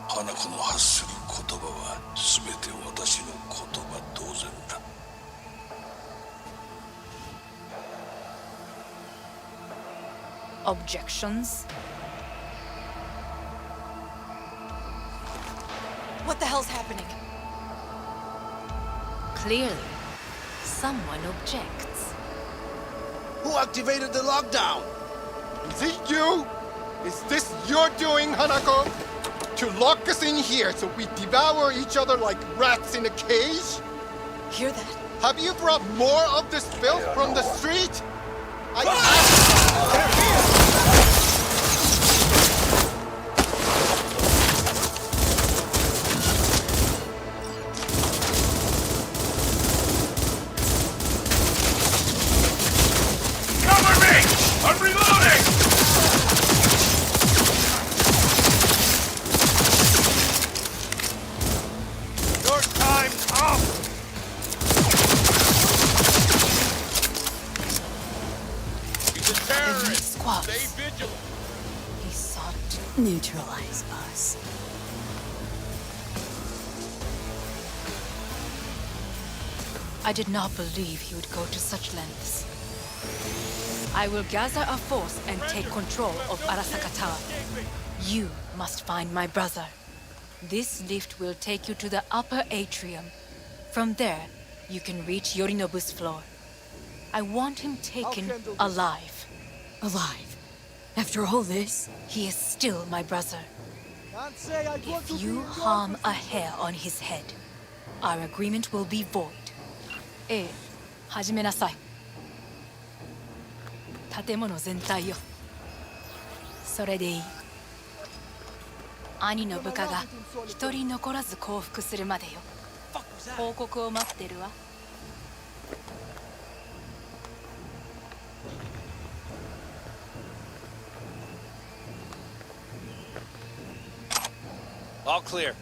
花子の発する言葉は全て私の言葉同然だ。Objections? What the hell's happening? Clearly, someone objects. Who activated the lockdown? Is it you? Is this your doing, Hanako? To lock us in here so we devour each other like rats in a cage? Hear that? Have you brought more of this filth from the street? Cover me! I'm reloading! Your time's up! He's a terrorist! Squads. Stay vigilant! He sought to Neutralize us. I did not believe he would go to such lengths. I will gather a force and take control of Arasaka Tower. You must find my brother. This lift will take you to the upper atrium. From there, you can reach Yorinobu's floor. I want him taken alive. Alive? After all this? He is still my brother. Can't say I'd want to If be you in your harm a position. hair on his head, our agreement will be void. ええ、始めなさい。建物全体よ。それでいい。兄の部下が一人残らず降伏するまでよ。報告を待ってるわ。All clear.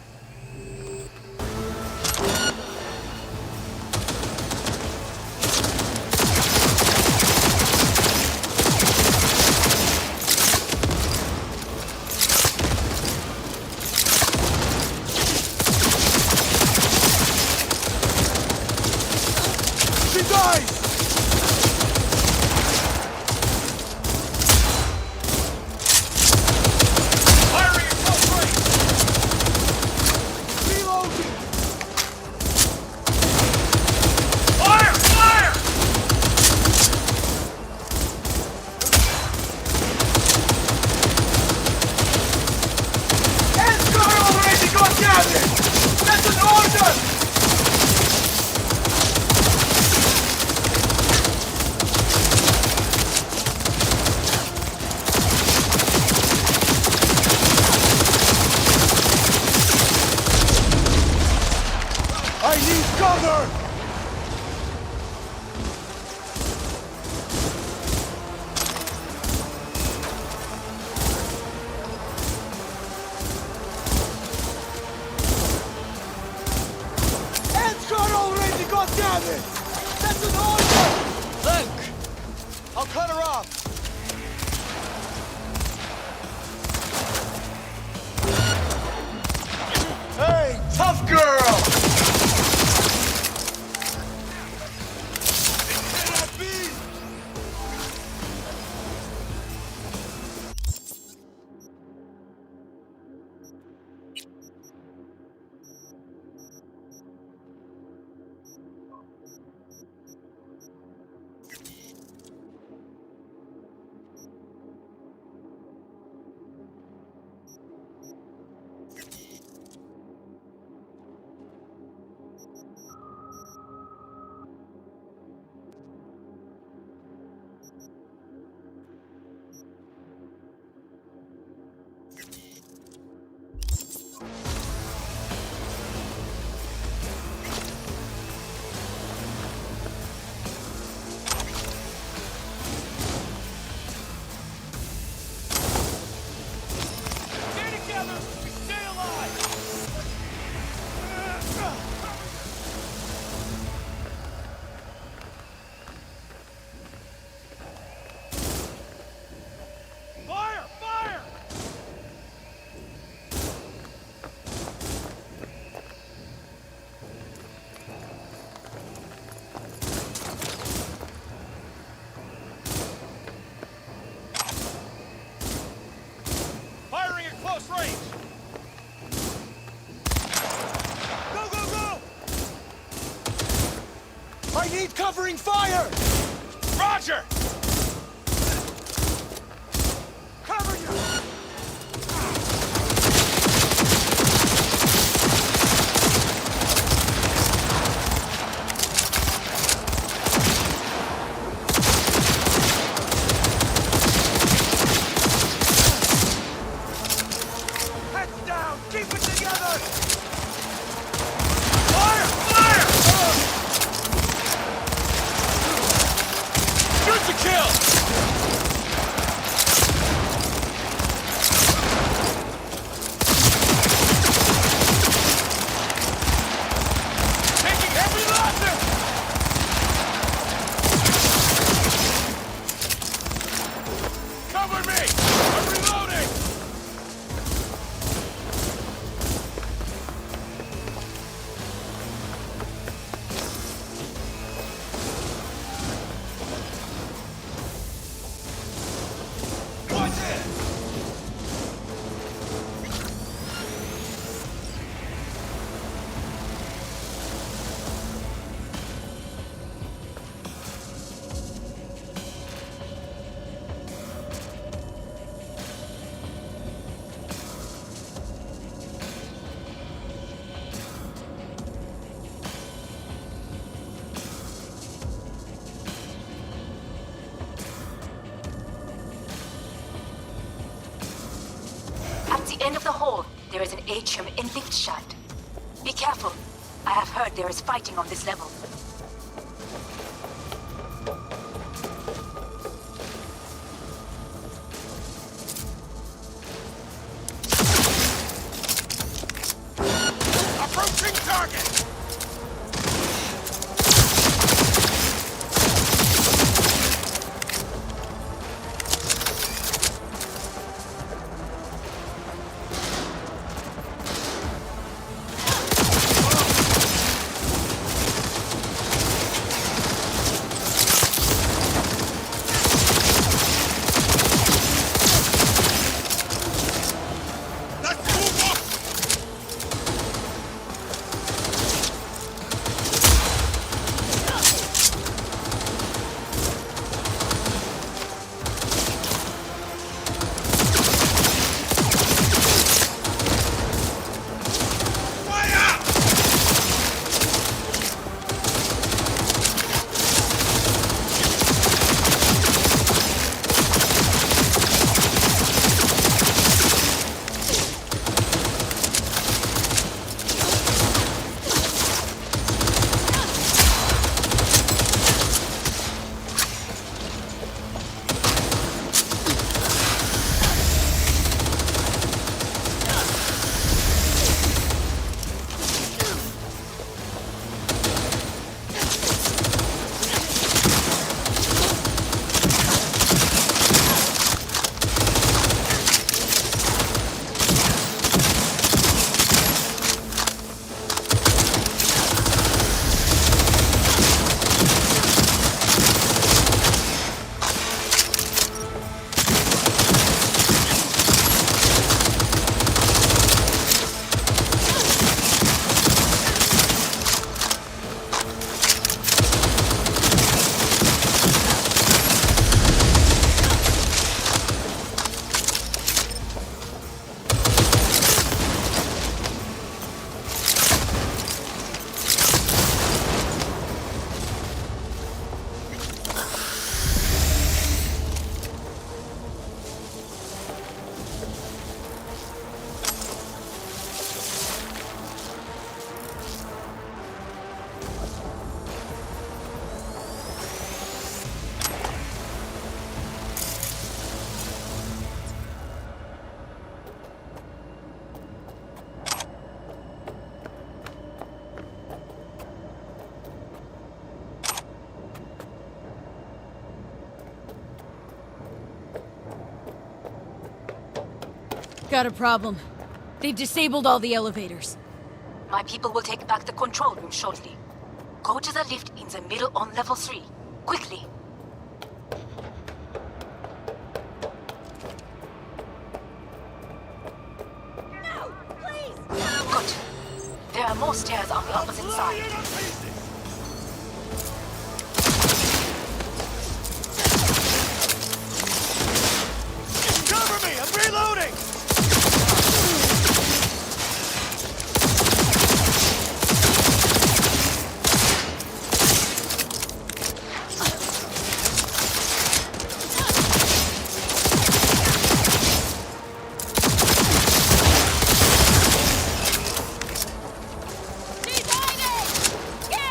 She dies! Firing at close range! Reloading! Fire! Fire! Escort already got gathered! That's an order! I need cover! Escort already got gathered! That's an order! Look! I'll cut her off! Hey, tough girl! Stay together! We stay alive! Fire! Fire! Firing at close range! Go, go, go! I need covering fire! Roger! end of the hall, there is an atrium and lift shaft. Be careful. I have heard there is fighting on this level. Approaching target! Got a problem. They've disabled all the elevators. My people will take back the control room shortly. Go to the lift in the middle on level 3. Quickly. No! Please! Good. There are more stairs on the opposite side. Cover me! I'm reloading! She's hiding! Get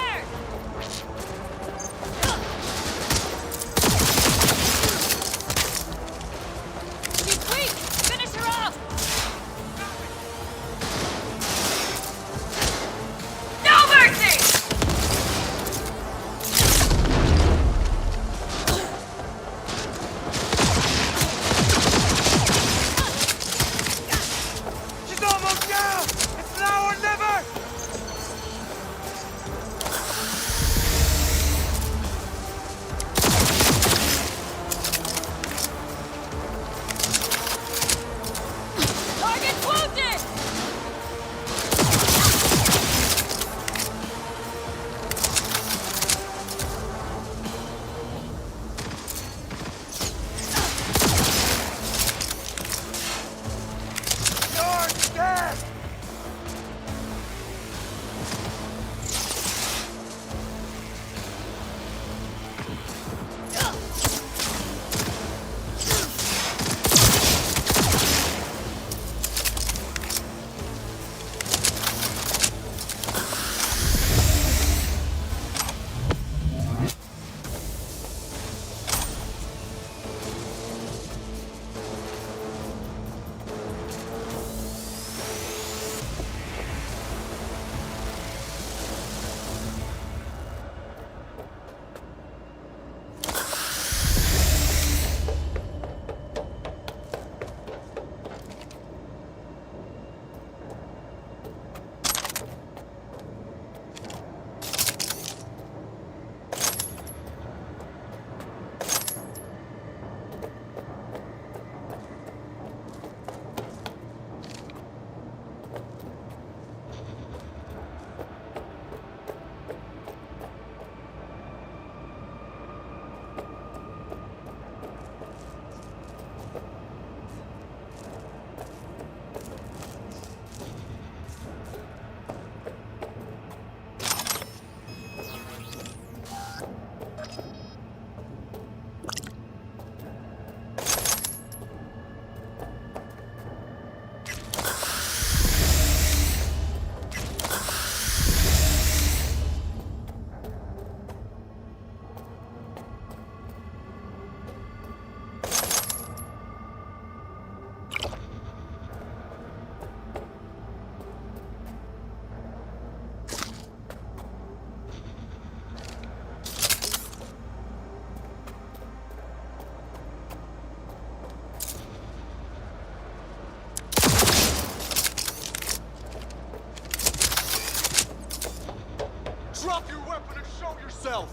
yourself!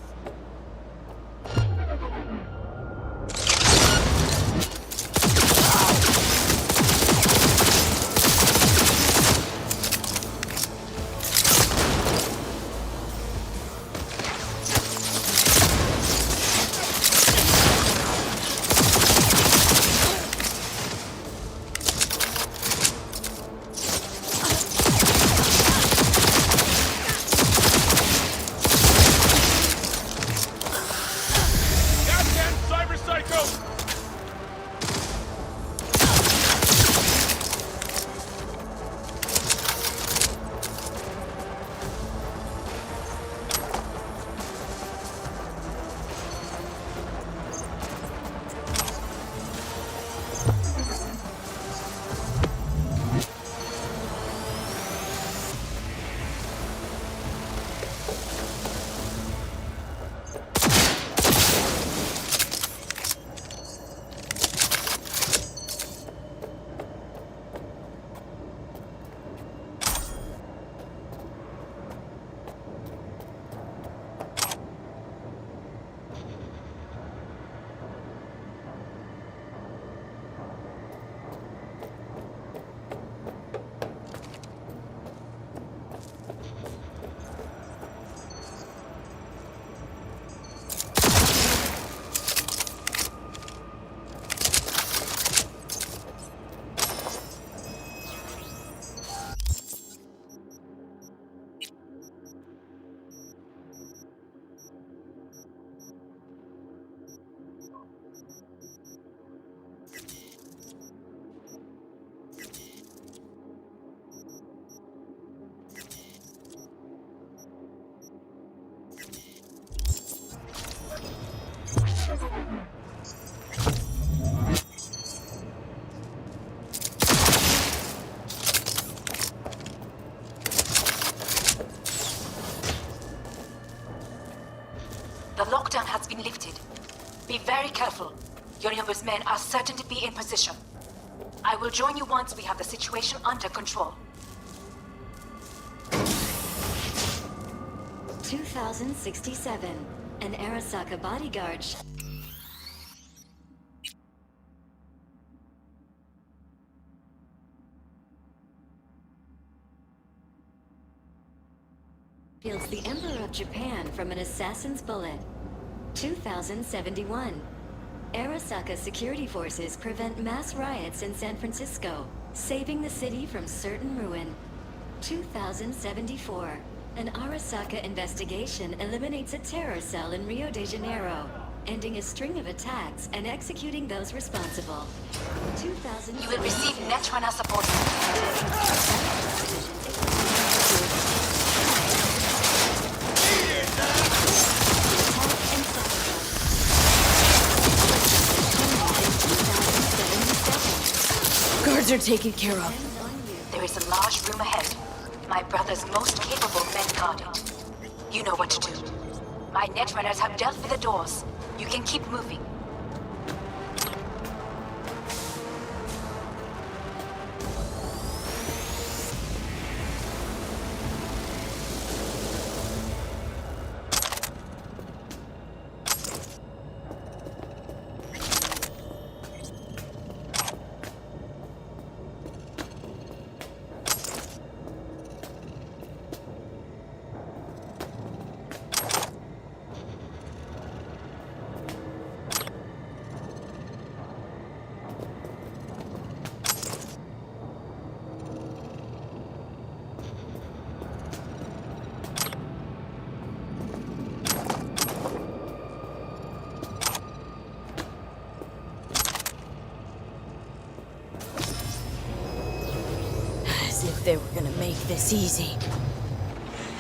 The lockdown has been lifted. Be very careful. Yorinobu's men are certain to be in position. I will join you once we have the situation under control. 2067. An Arasaka bodyguard. Shields the Emperor of Japan from an assassin's bullet. 2071. Arasaka security forces prevent mass riots in San Francisco, saving the city from certain ruin. 2074. An Arasaka investigation eliminates a terror cell in Rio de Janeiro, ending a string of attacks and executing those responsible. 2000. You will receive Netrunner support. Guards are taken care of. There is a large room ahead. My brother's most capable men guard it. You know what to do. My Netrunners have dealt with the doors. You can keep moving. They were gonna make this easy.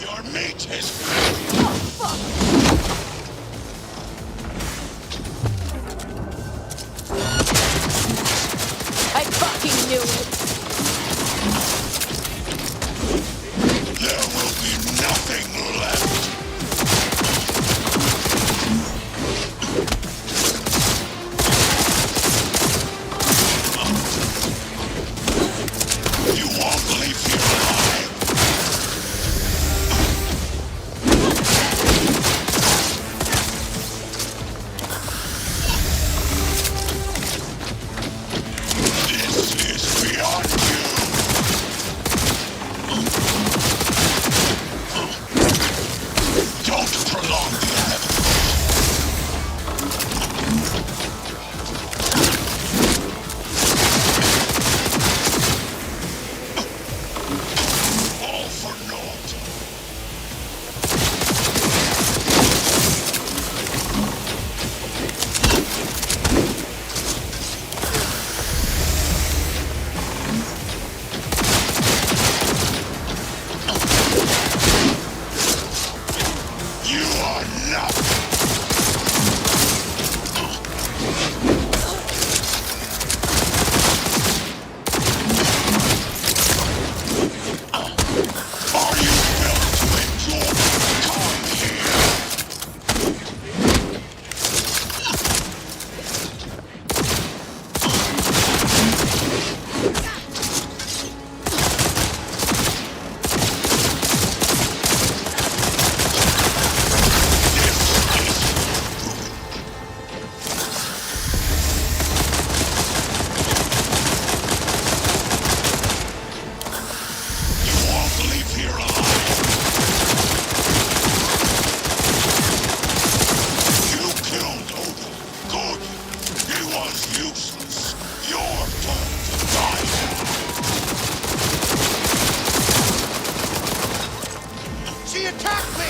Your mate is... Oh, fuck! I fucking knew it! There will be nothing left! You won't believe you're alive! attack me!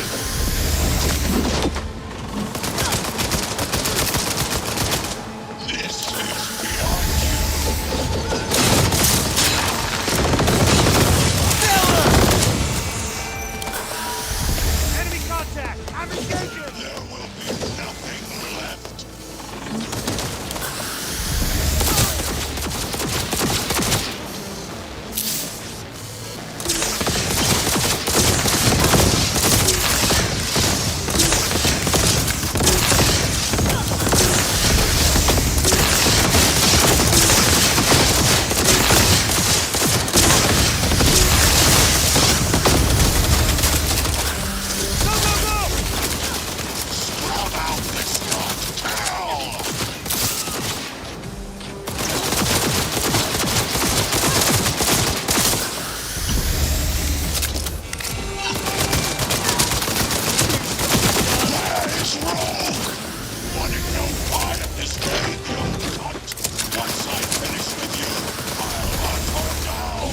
This is beyond you. Enemy contact! I'm engaging! There will be nothing left. Scrub out this cocktail! Where is Rogue? Wanting no part of this game, you cunt! Once I finish with you, I'll hunt her down!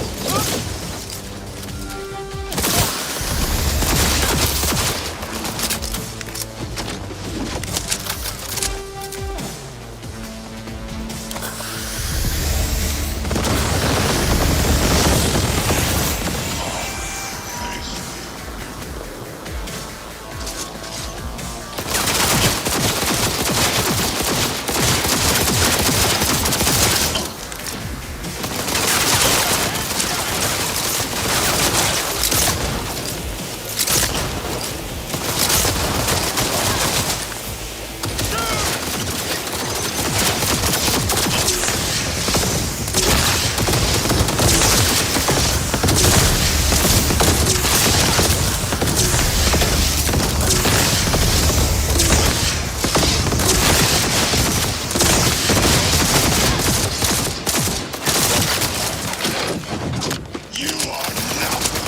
You are nothing!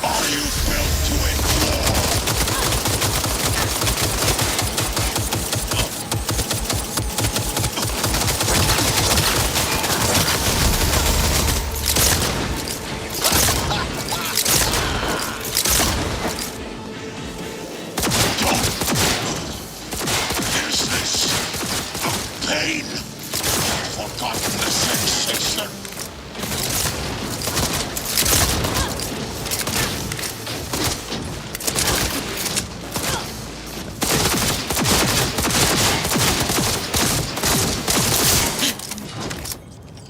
Are you built to endure? Is this a pain? I've forgotten the sensation.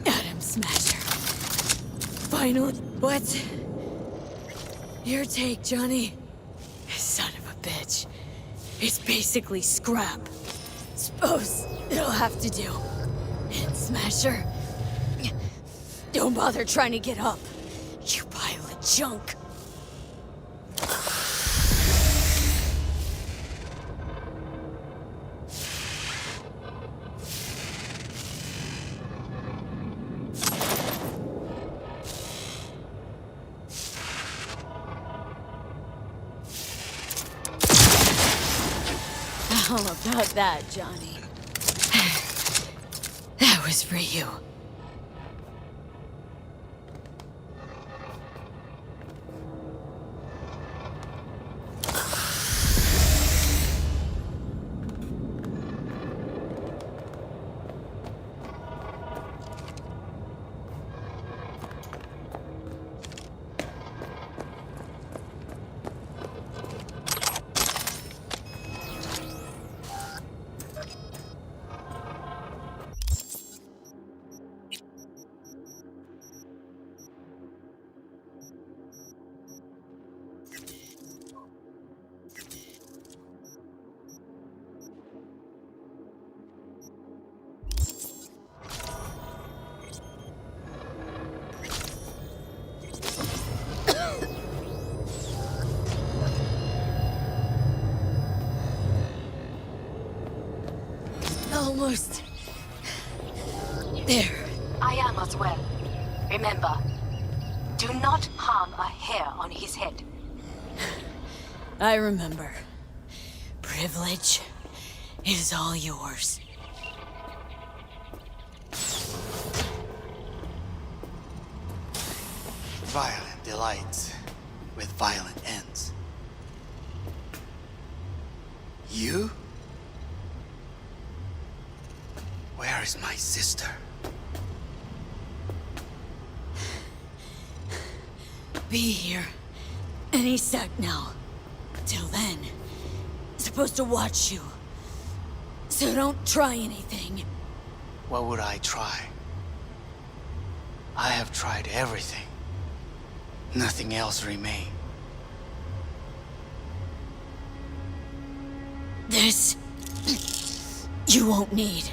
Atom Smasher. Finally. What? Your take, Johnny. Son of a bitch. It's basically scrap. Suppose it'll have to do. And Smasher, don't bother trying to get up. You pile of junk. Stop that, Johnny. That was for you. Almost there. I am as well. Remember, do not harm a hair on his head. I remember. Privilege is all yours. Violent delights with violent ends. You? Where is my sister? Be here any sec now. Till then, supposed to watch you. So don't try anything. What would I try? I have tried everything. Nothing else remains. This... you won't need.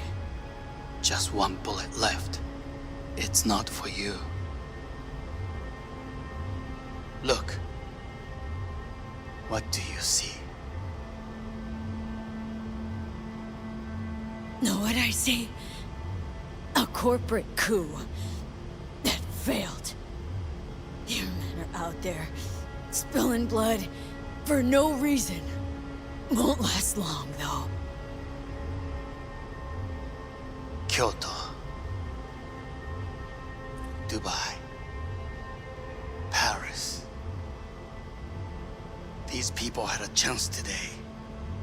Just one bullet left. It's not for you. Look. What do you see? Know what I see? A corporate coup that failed. Your men are out there, spilling blood for no reason. Won't last long, though. Kyoto. Dubai. Paris. These people had a chance today,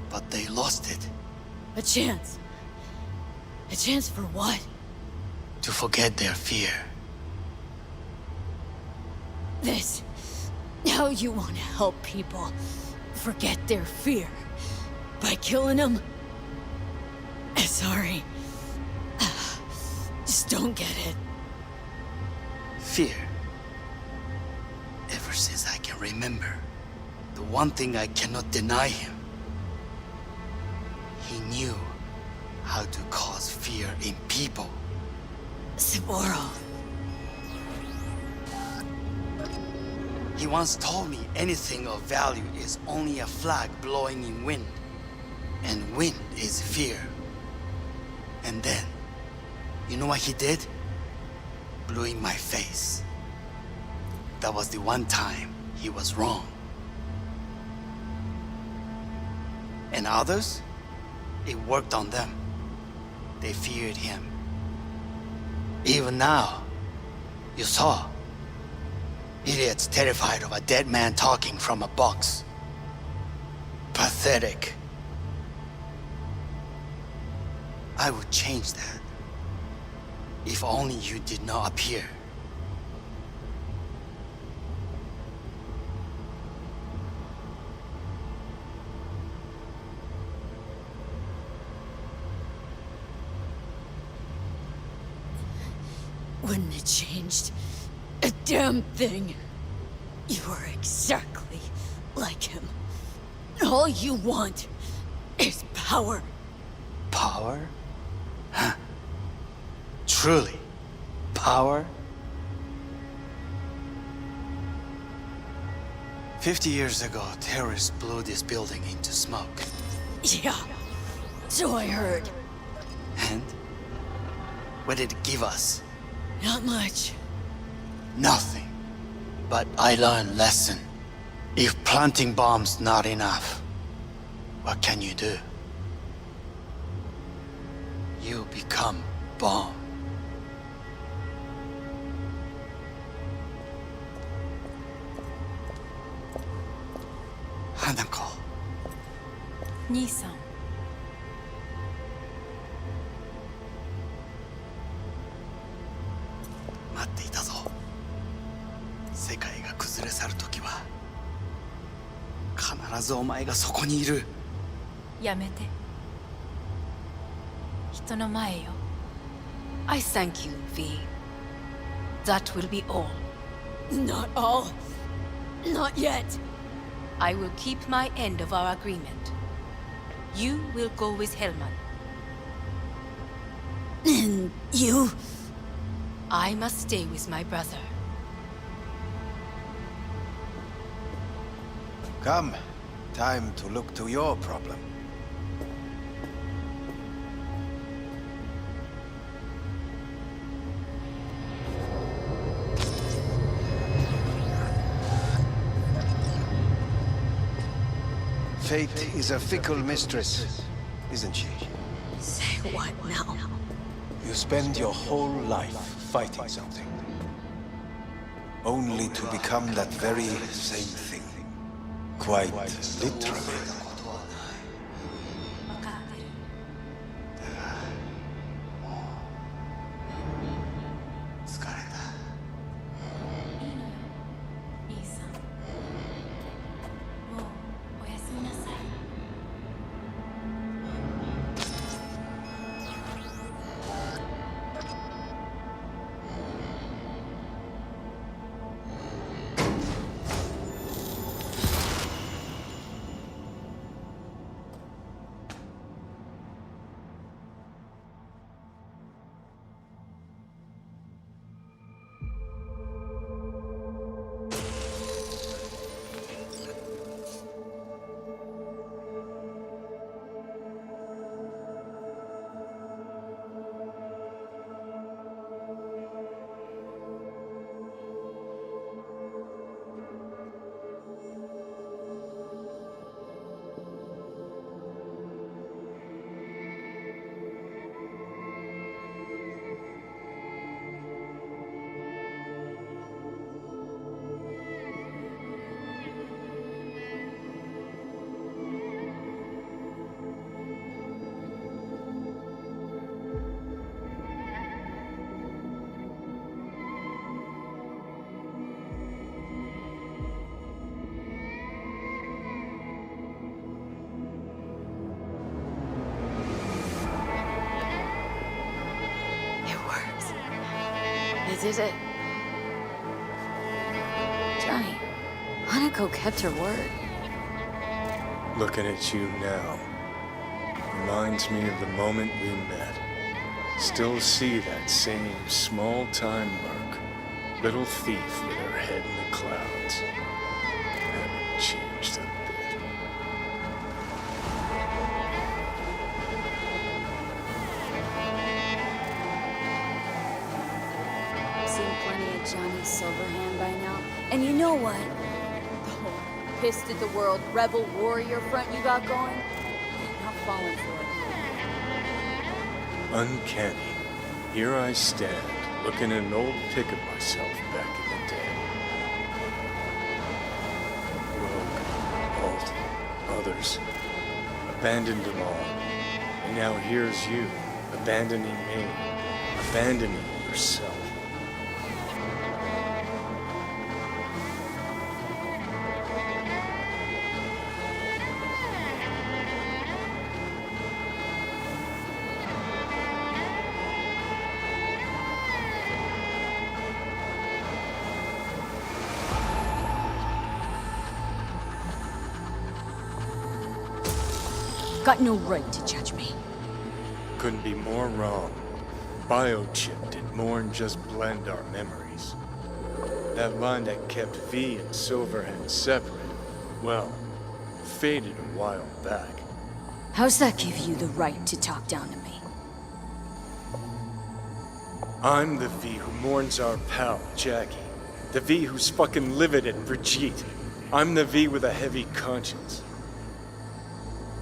but they lost it. A chance? A chance for what? To forget their fear. This... how you want to help people forget their fear? By killing them? Sorry. Just don't get it. Fear. Ever since I can remember, the one thing I cannot deny him. He knew how to cause fear in people. Saburo. He once told me anything of value is only a flag blowing in wind. And wind is fear. And then, you know what he did? Blew in my face. That was the one time he was wrong. And others? It worked on them. They feared him. Even now, you saw. Idiots terrified of a dead man talking from a box. Pathetic. I would change that. If only you did not appear. Wouldn't have changed a damn thing. You are exactly like him. All you want is power. Power? Huh. Truly, power? 50 years ago, terrorists blew this building into smoke. Yeah, so I heard. And? What did it give us? Not much. Nothing. But I learned lesson. If planting bombs not enough, what can you do? You become bomb. Hanako. 兄さん。待っていたぞ。世界が崩れ去る時は必ずお前がそこにいる。やめて。人の前よ。I thank you, V. That will be all. Not all. Not yet. I will keep my end of our agreement. You will go with Hellman. And you? I must stay with my brother. Come. Time to look to your problem. Fate is a fickle mistress, isn't she? Say what now? You spend your whole life fighting something, only to become that very same thing. Quite literally. Did it? Johnny, Hanako kept her word. Looking at you now reminds me of the moment we met. Still see that same small-time merc, little thief with her head in the clouds. Haven't changed a bit. Seen plenty of Johnny Silverhand by now. And you know what? The whole pissed at the world rebel warrior front you got going? Not falling for it. Uncanny. Here I stand, looking at an old pic of myself back in the day. Rogue, Alt, others. Abandoned them all. And now here's you, abandoning me. Abandoning yourself. Got no right to judge me. Couldn't be more wrong. Biochip did more than just blend our memories. That line that kept V and Silverhand separate, well, faded a while back. How's that give you the right to talk down to me? I'm the V who mourns our pal, Jackie. The V who's fucking livid at Brigitte. I'm the V with a heavy conscience.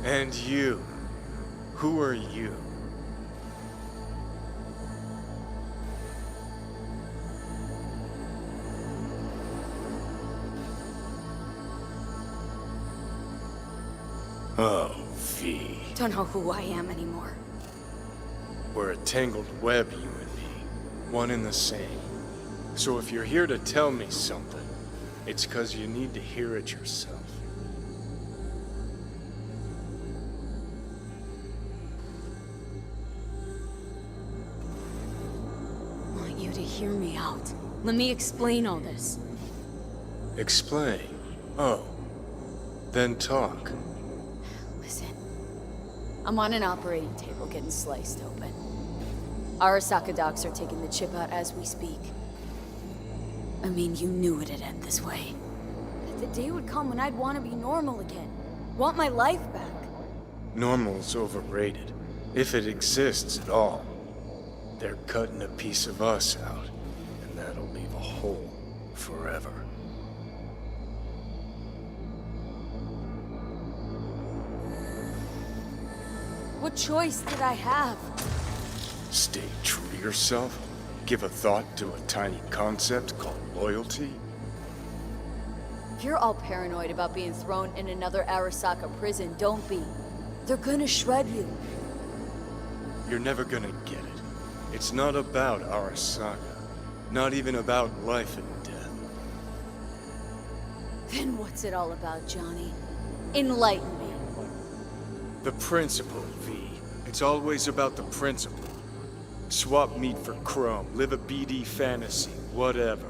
And you. Who are you? V. Don't know who I am anymore. We're a tangled web, you and me. One and the same. So if you're here to tell me something, it's 'cause you need to hear it yourself. I want you to hear me out. Let me explain all this. Explain. Oh. Then talk. Listen. I'm on an operating table getting sliced open. Arasaka docs are taking the chip out as we speak. I mean, you knew it'd end this way. That the day would come when I'd want to be normal again. Want my life back. Normal's overrated. If it exists at all. They're cutting a piece of us out, and that'll leave a hole forever. What choice did I have? Stay true to yourself? Give a thought to a tiny concept called loyalty? You're all paranoid about being thrown in another Arasaka prison, don't be. They're gonna shred you. You're never gonna get it. It's not about Arasaka. Not even about life and death. Then what's it all about, Johnny? Enlighten me. The principle, V. It's always about the principle. Swap meat for chrome, live a BD fantasy, whatever.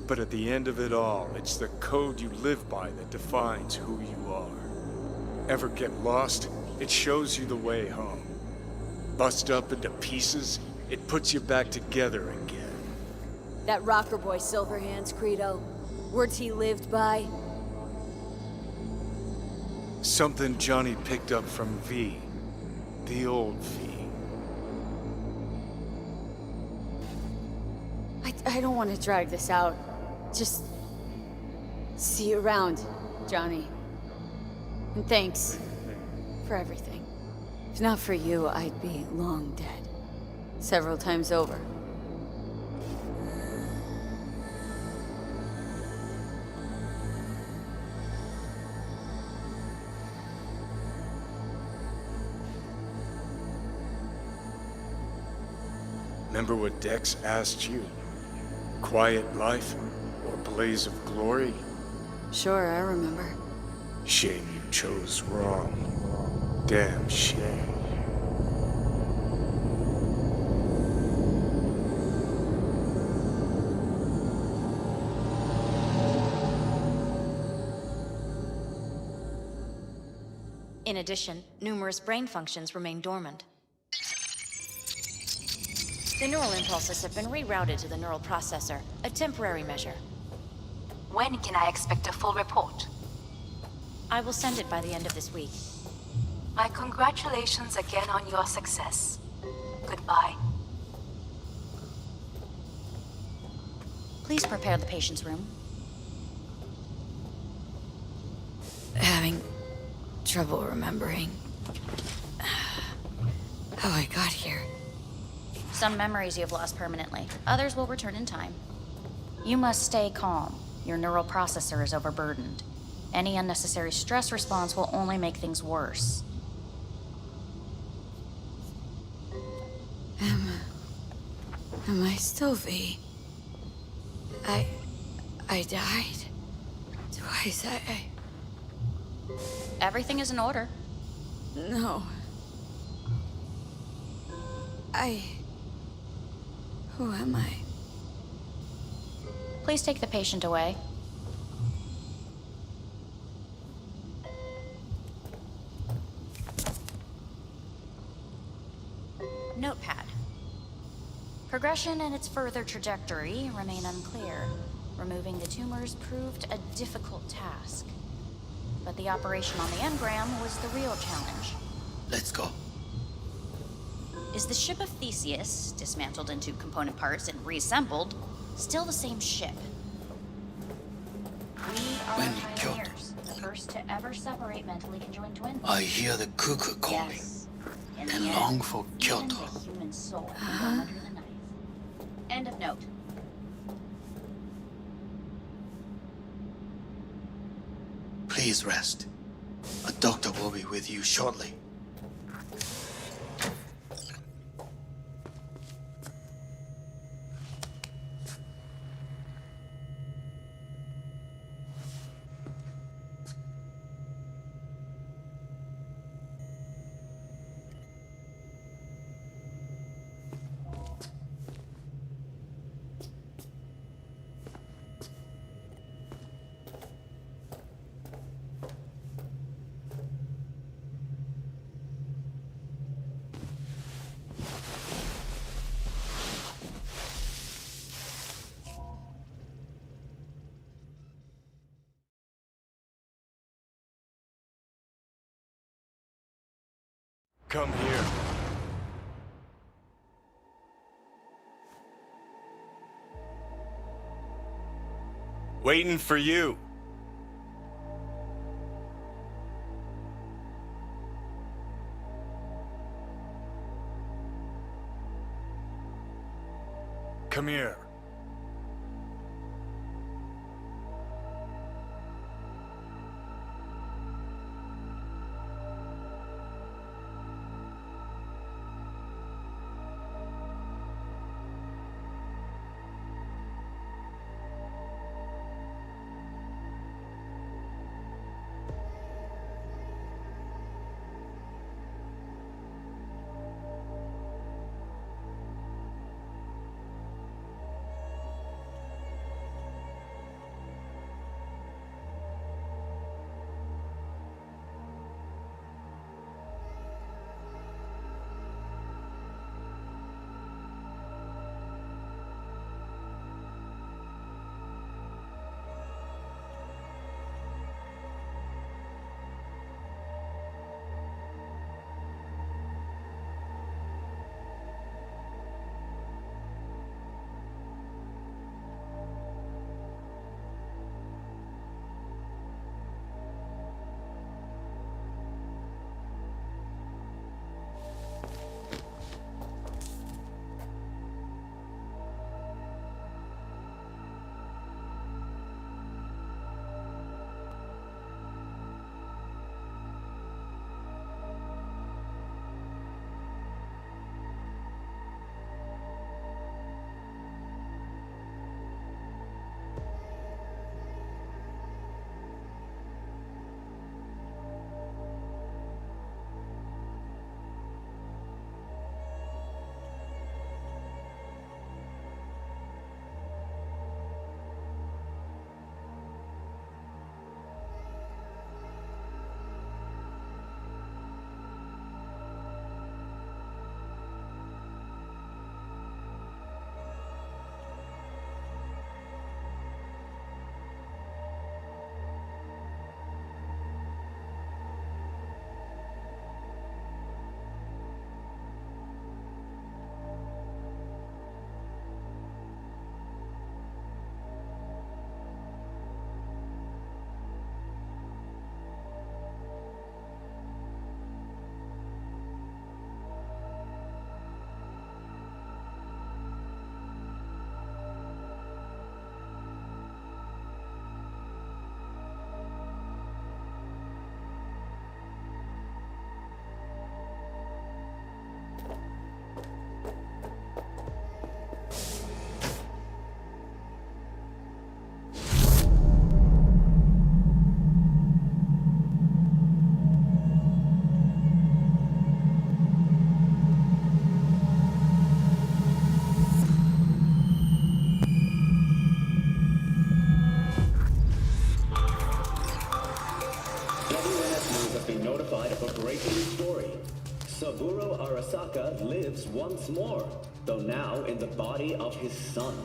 But at the end of it all, it's the code you live by that defines who you are. Ever get lost? It shows you the way home. Bust up into pieces, it puts you back together again. That rocker boy Silverhand's credo. Words he lived by. Something Johnny picked up from V. The old V. I don't want to drag this out. Just... see you around, Johnny. And thanks for everything. If not for you, I'd be long dead. Several times over. Remember what Dex asked you? Quiet life or blaze of glory? Sure, I remember. Shame you chose wrong. Damn shame. In addition, numerous brain functions remain dormant. The neural impulses have been rerouted to the neural processor, a temporary measure. When can I expect a full report? I will send it by the end of this week. My congratulations again on your success. Goodbye. Please prepare the patient's room. Having trouble remembering how I got here. Some memories you have lost permanently. Others will return in time. You must stay calm. Your neural processor is overburdened. Any unnecessary stress response will only make things worse. Am I still V? I died. Twice, Everything is in order. No. Who am I? Please take the patient away. Notepad. Progression and its further trajectory remain unclear. Removing the tumors proved a difficult task. But the operation on the engram was the real challenge. Let's go. Is the ship of Theseus, dismantled into component parts and reassembled, still the same ship? We are the pioneers, the first to ever separate mentally conjoined twins. I hear the cuckoo calling, Yes. and long for Kyoto. Even the human soul can go under the knife. End of note. Please rest. A doctor will be with you shortly. Come here. Waiting for you. Come here. Saburo Arasaka lives once more, though now in the body of his son.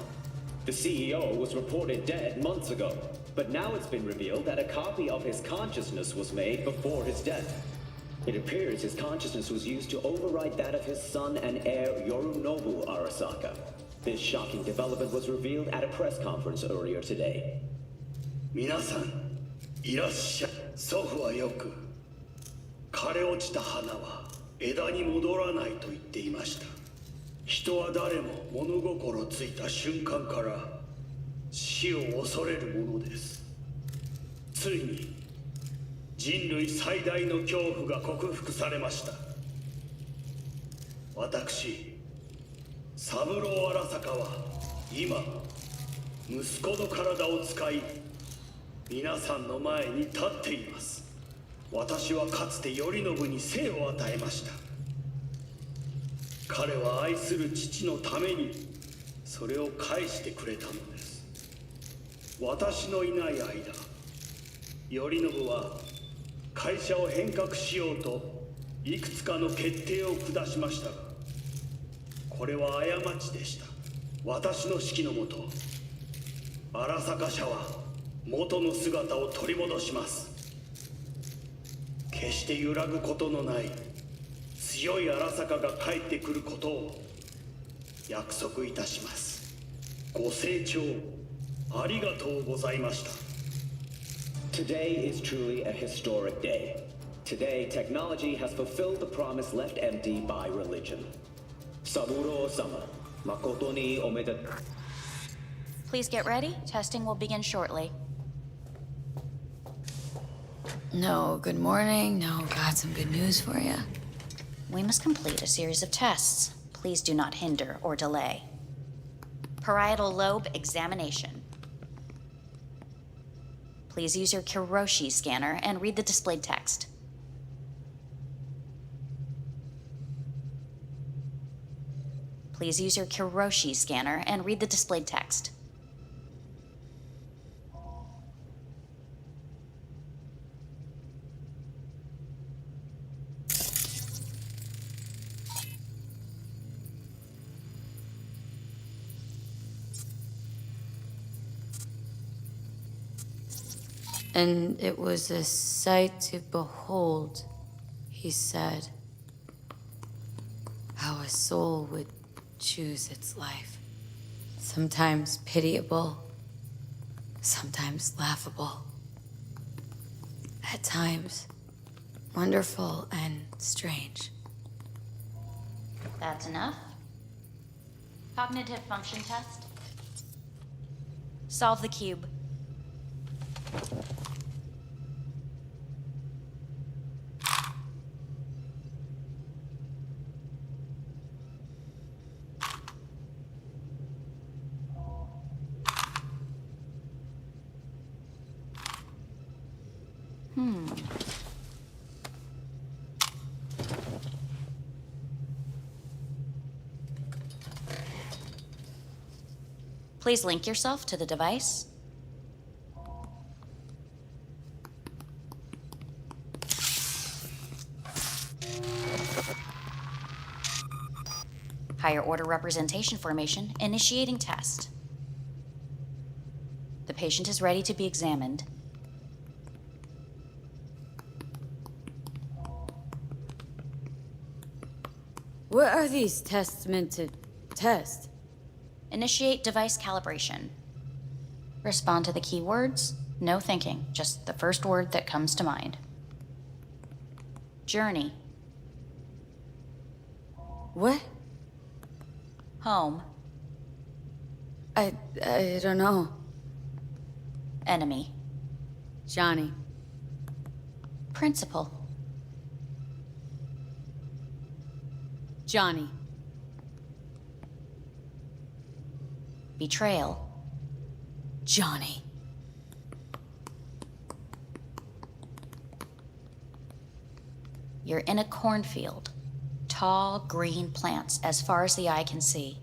The CEO was reported dead months ago, but now it's been revealed that a copy of his consciousness was made before his death. It appears his consciousness was used to override that of his son and heir Yorinobu Arasaka. This shocking development was revealed at a press conference earlier today. 皆さん、いらっしゃい。祖父はよく、枯れ落ちた花は枝に戻らないと言っていました。人は誰も物心ついた瞬間から死を恐れるものです。ついに人類最大の恐怖が克服されました。私三郎荒坂は今息子の体を使い皆さんの前に立っています。私はかつて頼信に生を与えました。彼は愛する父のためにそれを返してくれたのです。私のいない間頼信は会社を変革しようといくつかの決定を下しましたが、これは過ちでした。私の指揮のもと荒坂社は元の姿を取り戻します。決して揺らぐことのない強い荒坂が帰ってくることを約束いたします。ご清聴ありがとうございました。Today is truly a historic day. Today, technology has fulfilled the promise left empty by religion. Saburo-sama, makoto ni omedetou. Please get ready. Testing will begin shortly. No, good morning. No, got some good news for you. We must complete a series of tests. Please do not hinder or delay. Parietal lobe examination. Please use your Kiroshi scanner and read the displayed text. Please use your Kiroshi scanner and read the displayed text. And it was a sight to behold, he said, how a soul would choose its life. Sometimes pitiable, sometimes laughable. At times, wonderful and strange. That's enough. Cognitive function test. Solve the cube. Please link yourself to the device. Higher order representation formation, initiating test. The patient is ready to be examined. What are these tests meant to test? Initiate device calibration. Respond to the keywords. No thinking, just the first word that comes to mind. Journey. What? Home. I don't know. Enemy. Johnny. Principal. Johnny. Betrayal. Johnny. You're in a cornfield. Tall, green plants as far as the eye can see.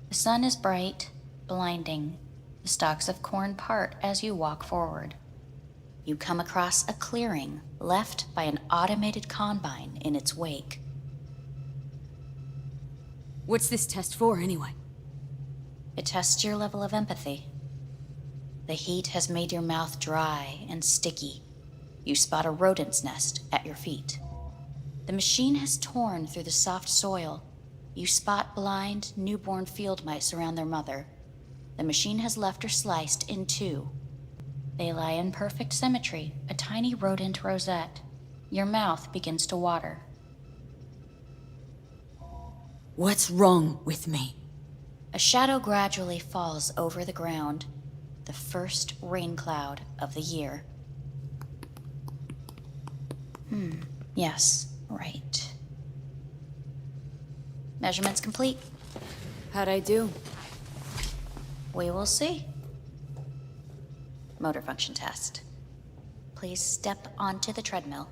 The sun is bright, blinding. The stalks of corn part as you walk forward. You come across a clearing left by an automated combine in its wake. What's this test for, anyway? It tests your level of empathy. The heat has made your mouth dry and sticky. You spot a rodent's nest at your feet. The machine has torn through the soft soil. You spot blind, newborn field mice around their mother. The machine has left her sliced in two. They lie in perfect symmetry, a tiny rodent rosette. Your mouth begins to water. What's wrong with me? A shadow gradually falls over the ground, the first rain cloud of the year. Yes, right. Measurements complete. How'd I do? We will see. Motor function test. Please step onto the treadmill.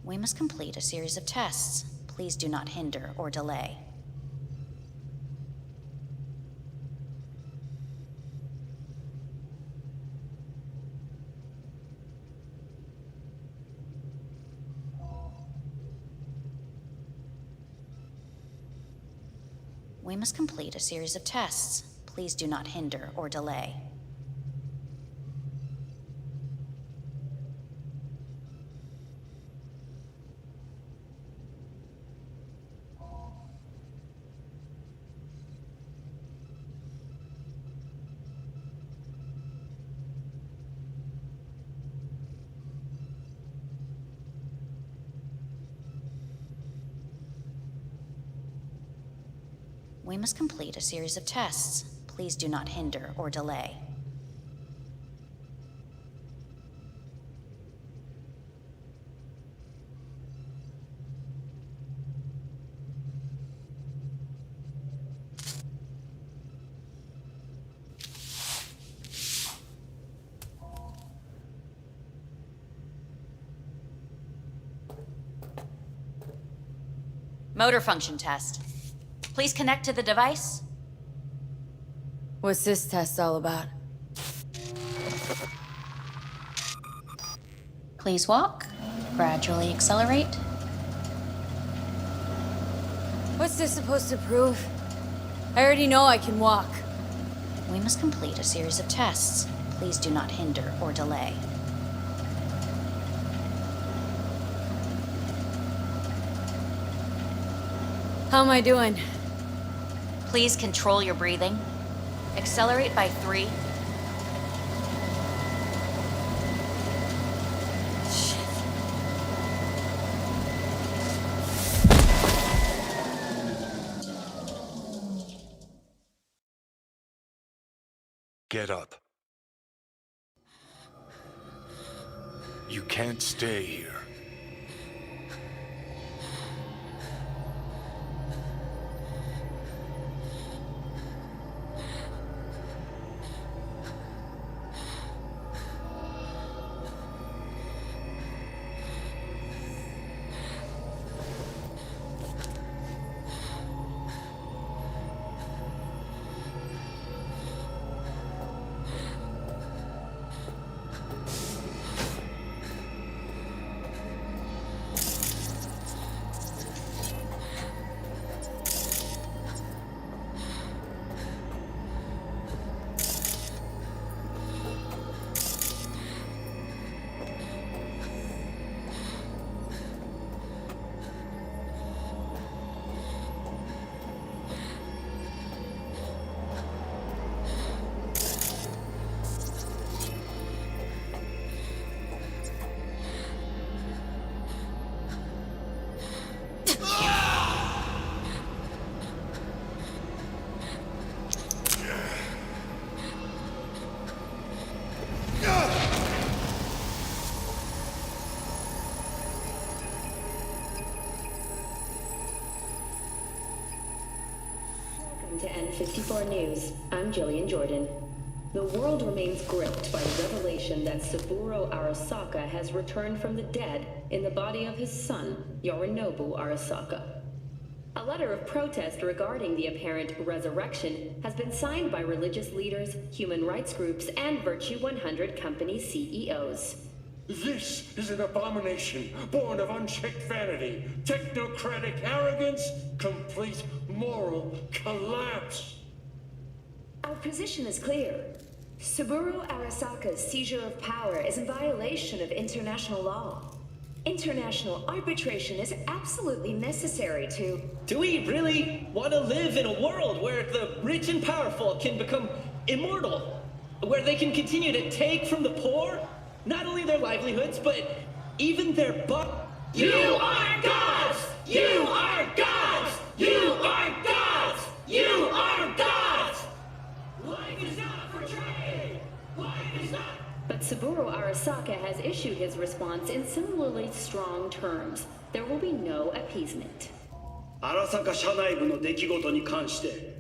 We must complete a series of tests. Please do not hinder or delay. We must complete a series of tests. Please do not hinder or delay. We must complete a series of tests. Please do not hinder or delay. Motor function test. Please connect to the device. What's this test all about? Please walk. Gradually accelerate. What's this supposed to prove? I already know I can walk. We must complete a series of tests. Please do not hinder or delay. How am I doing? Please control your breathing. Accelerate by 3. Get up. You can't stay here. To N54 News, I'm Jillian Jordan. The world remains gripped by the revelation that Saburo Arasaka has returned from the dead in the body of his son, Yorinobu Arasaka. A letter of protest regarding the apparent resurrection has been signed by religious leaders, human rights groups, and Virtue 100 company CEOs. This is an abomination born of unchecked vanity, technocratic arrogance, complete moral collapse. Our position is clear. Saburo Arasaka's seizure of power is in violation of international law. International arbitration is absolutely necessary to... Do we really want to live in a world where the rich and powerful can become immortal? Where they can continue to take from the poor? Not only their livelihoods, but Even their You are gods! You are gods! You are gods! You are gods! Life is not for trade! Life is not... But Saburo Arasaka has issued his response in similarly strong terms. There will be no appeasement. 荒坂社内部の出来事に関して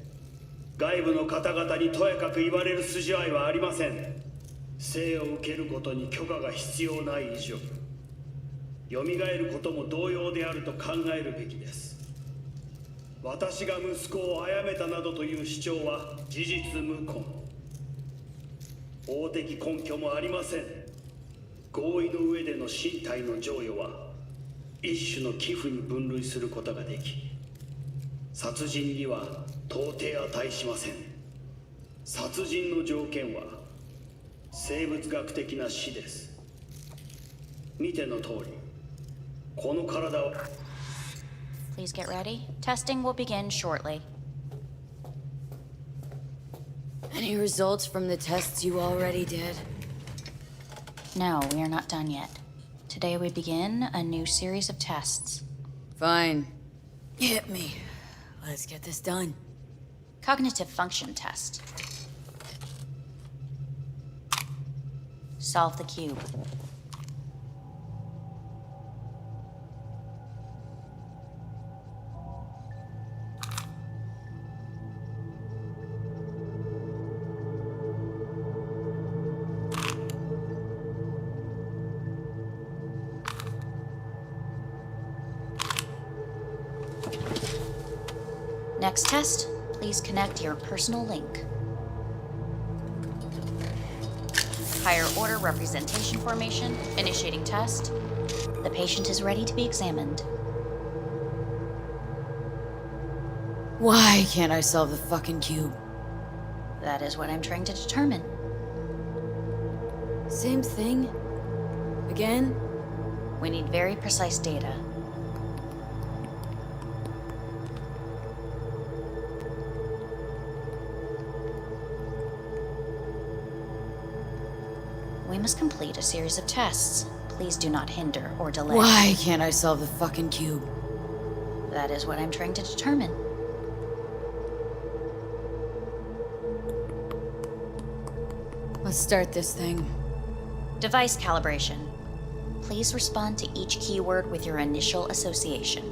外部の方々にとやかく言われる筋合いはありません。生を受けることに許可が必要ない以上蘇ることも同様であると考えるべきです。私が息子を殺めたなどという主張は事実無根。法的根拠もありません。合意の上での身体の贈与は一種の寄付に分類することができ殺人には到底値しません。殺人の条件は生物学的な死です。見ての通りこの体を Please get ready. Testing will begin shortly. Any results from the tests you already did? No, we are not done yet. Today we begin a new series of tests. Fine. Hit me. Let's get this done. Cognitive function test. Solve the cube. Next test, please connect your personal link. Higher order representation formation, initiating test. The patient is ready to be examined. Why can't I solve the fucking cube? That is what I'm trying to determine. Same thing? Again? We need very precise data. We must complete a series of tests. Please do not hinder or delay. Why can't I solve the fucking cube? That is what I'm trying to determine. Let's start this thing. Device calibration. Please respond to each keyword with your initial association.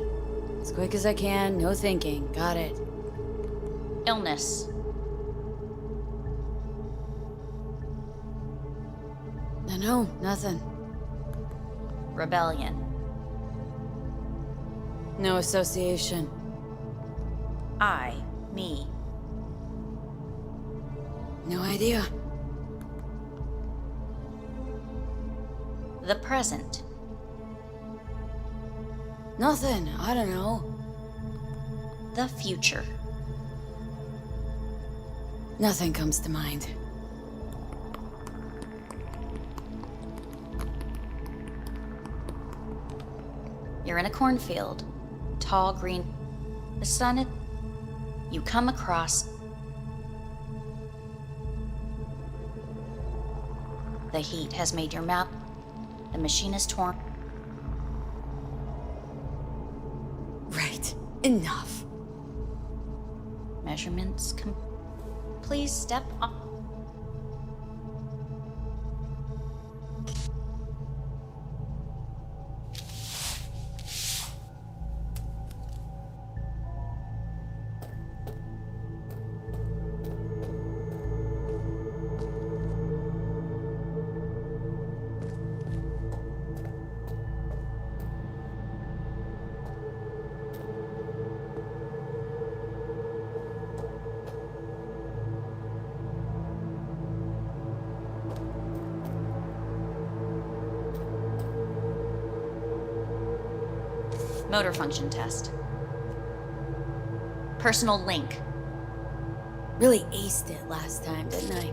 As quick as I can, no thinking. Got it. Illness. No, nothing. Rebellion. No association. I, me. No idea. The present. Nothing. I don't know. The future. Nothing comes to mind. You're in a cornfield. Tall green. The sun. You come across. The heat has made your mouth. The machine is torn. Right. Enough. Measurements. Please step up. Motor function test. Personal link. Really aced it last time, didn't I?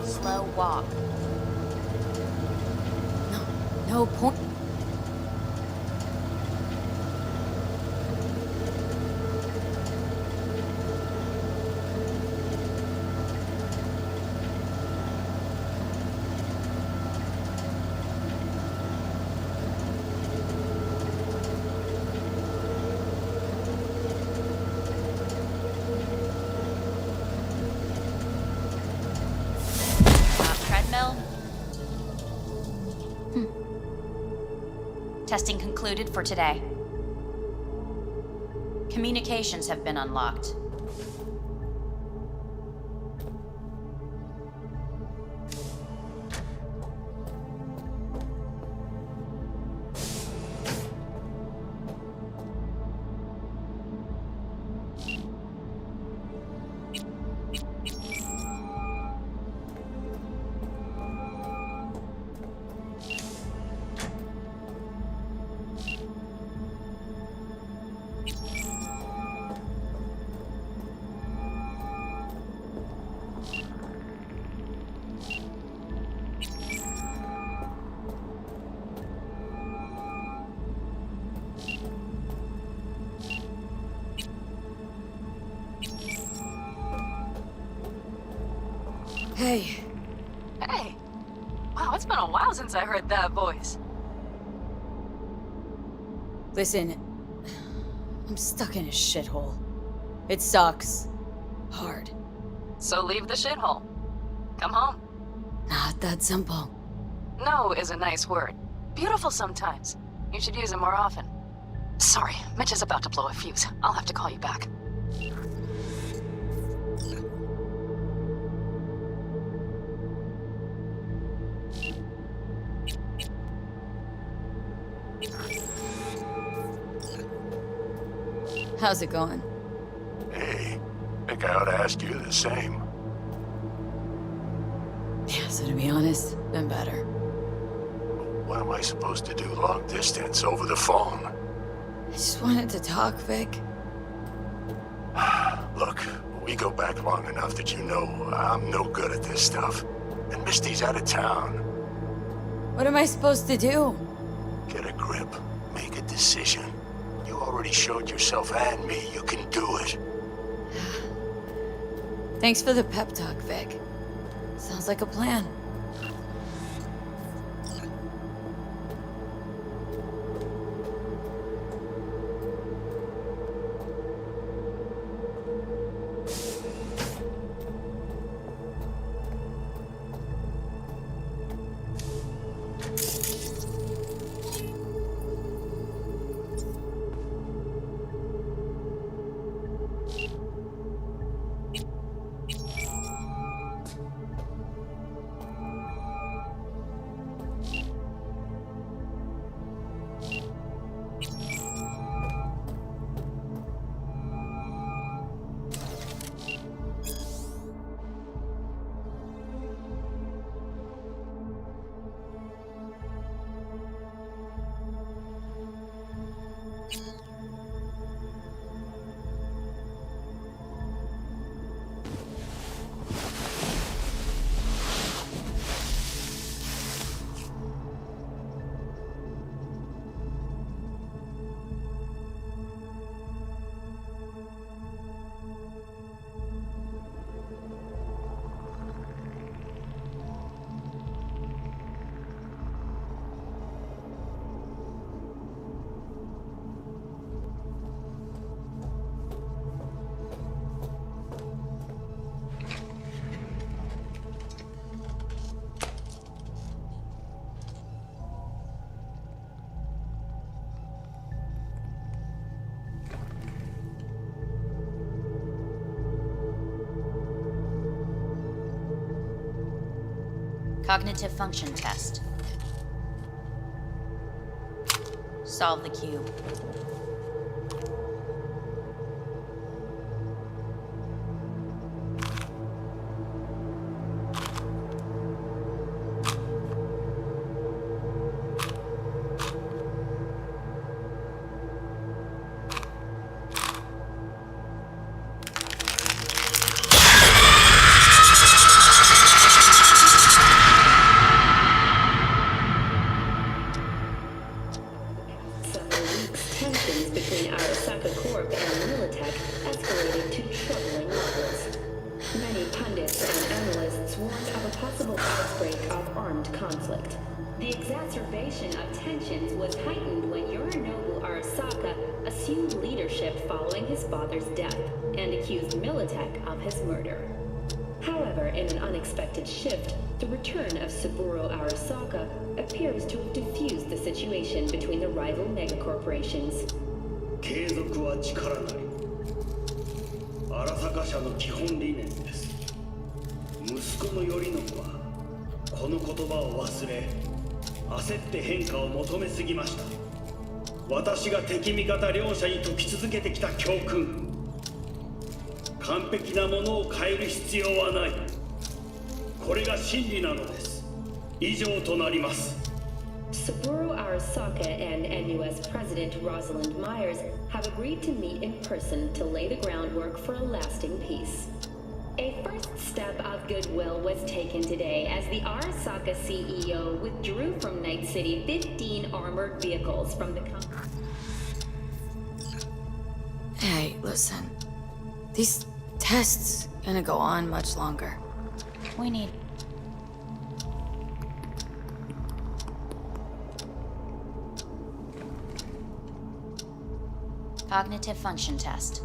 Slow walk. No point. Testing concluded for today. Communications have been unlocked. Hey. Hey. Wow, it's been a while since I heard that voice. Listen, I'm stuck in a shithole. It sucks. Hard. So leave the shithole. Come home. Not that simple. No is a nice word. Beautiful sometimes. You should use it more often. Sorry, Mitch is about to blow a fuse. I'll have to call you back. How's it going? Hey, think I ought to ask you the same. Yeah, so to be honest, been better. What am I supposed to do long distance over the phone? I just wanted to talk, Vic. Look, we go back long enough that you know I'm no good at this stuff. And Misty's out of town. What am I supposed to do? Get a grip. Make a decision. You already showed yourself and me you can do it. Thanks for the pep talk, Vic. Sounds like a plan. Cognitive function test. Solve the cube. Tensions between Arasaka Corp and Militech escalated to troubling levels. Many pundits and analysts warned of a possible outbreak of armed conflict. The exacerbation of tensions was heightened when Yorinobu Arasaka assumed leadership following his father's death and accused Militech of his murder. However, in an unexpected shift, the return of Saburo Arasaka appears to have diffused the situation between the rival megacorporations. 継続は力なり。荒坂社の基本理念です。息子の頼信はこの言葉を忘れ、焦って変化を求めすぎました。私が敵味方両者に説き続けてきた教訓。完璧なものを変える必要はない。これが真理なのです。以上となります。Saburo Arasaka and NUS President Rosalind Myers have agreed to meet in person to lay the groundwork for a lasting peace. A first step of goodwill was taken today as the Arasaka CEO withdrew from Night City 15 armored vehicles from the company. Hey, listen. These tests gonna go on much longer. We need... Cognitive function test.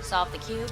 Solve the cube.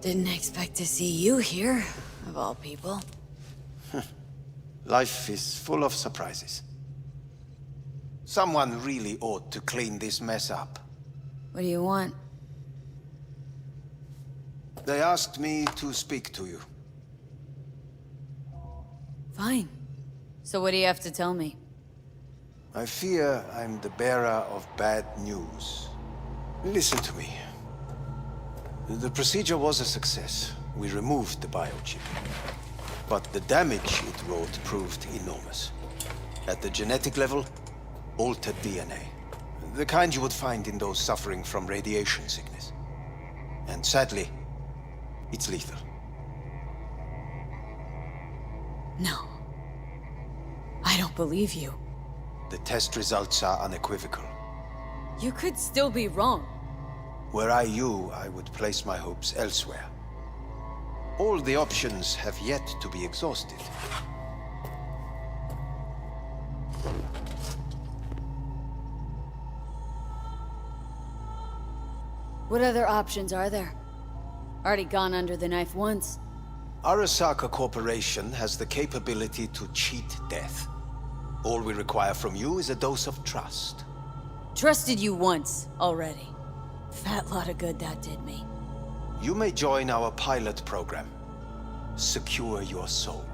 Didn't expect to see you here, of all people. Life is full of surprises. Someone really ought to clean this mess up. What do you want? They asked me to speak to you. Fine. So what do you have to tell me? I fear I'm the bearer of bad news. Listen to me. The procedure was a success. We removed the biochip. But the damage it wrought proved enormous. At the genetic level, altered DNA. The kind you would find in those suffering from radiation sickness. And sadly, it's lethal. No. I don't believe you. The test results are unequivocal. You could still be wrong. Were I you, I would place my hopes elsewhere. All the options have yet to be exhausted. What other options are there? Already gone under the knife once. Arasaka Corporation has the capability to cheat death. All we require from you is a dose of trust. Trusted you once, already. Fat lot of good that did me. You may join our pilot program. Secure your soul.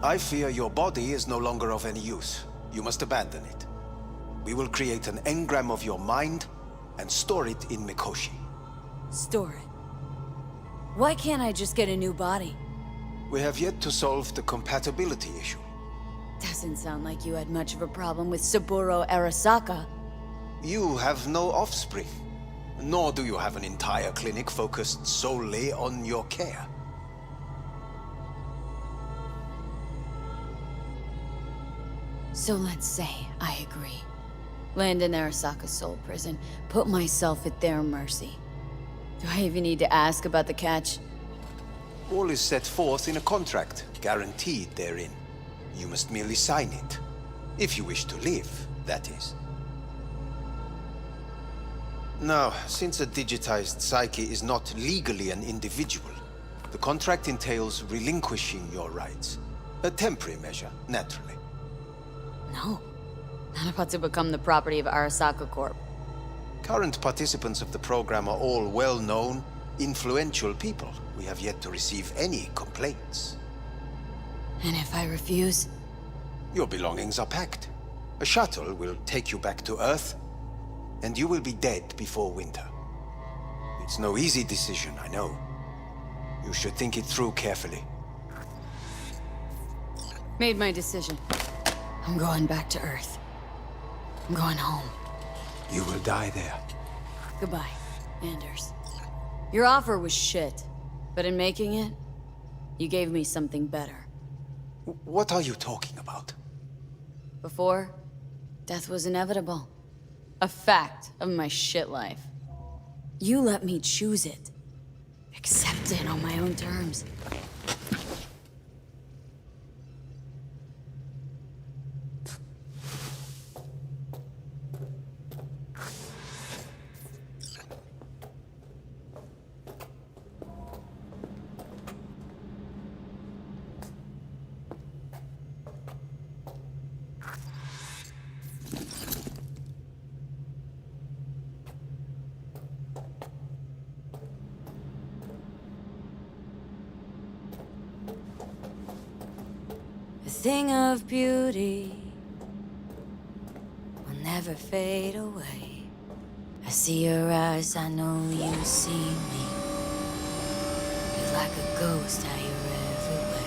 I fear your body is no longer of any use. You must abandon it. We will create an engram of your mind and store it in Mikoshi. Store it? Why can't I just get a new body? We have yet to solve the compatibility issue. Doesn't sound like you had much of a problem with Saburo Arasaka. You have no offspring, nor do you have an entire clinic focused solely on your care. So let's say I agree. Land in Arasaka's soul prison, put myself at their mercy. Do I even need to ask about the catch? All is set forth in a contract, guaranteed therein. You must merely sign it. If you wish to live, that is. Now, since a digitized psyche is not legally an individual, the contract entails relinquishing your rights. A temporary measure, naturally. No. Not about to become the property of Arasaka Corp. Current participants of the program are all well-known, influential people. We have yet to receive any complaints. And if I refuse? Your belongings are packed. A shuttle will take you back to Earth, and you will be dead before winter. It's no easy decision, I know. You should think it through carefully. Made my decision. I'm going back to Earth. I'm going home. You will die there. Goodbye, Anders. Your offer was shit, but in making it, you gave me something better. What are you talking about? Before, death was inevitable. A fact of my shit life. You let me choose it. Accept it on my own terms. A thing of beauty will never fade away. I see your eyes, I know you see me. You're like a ghost, how you're everywhere.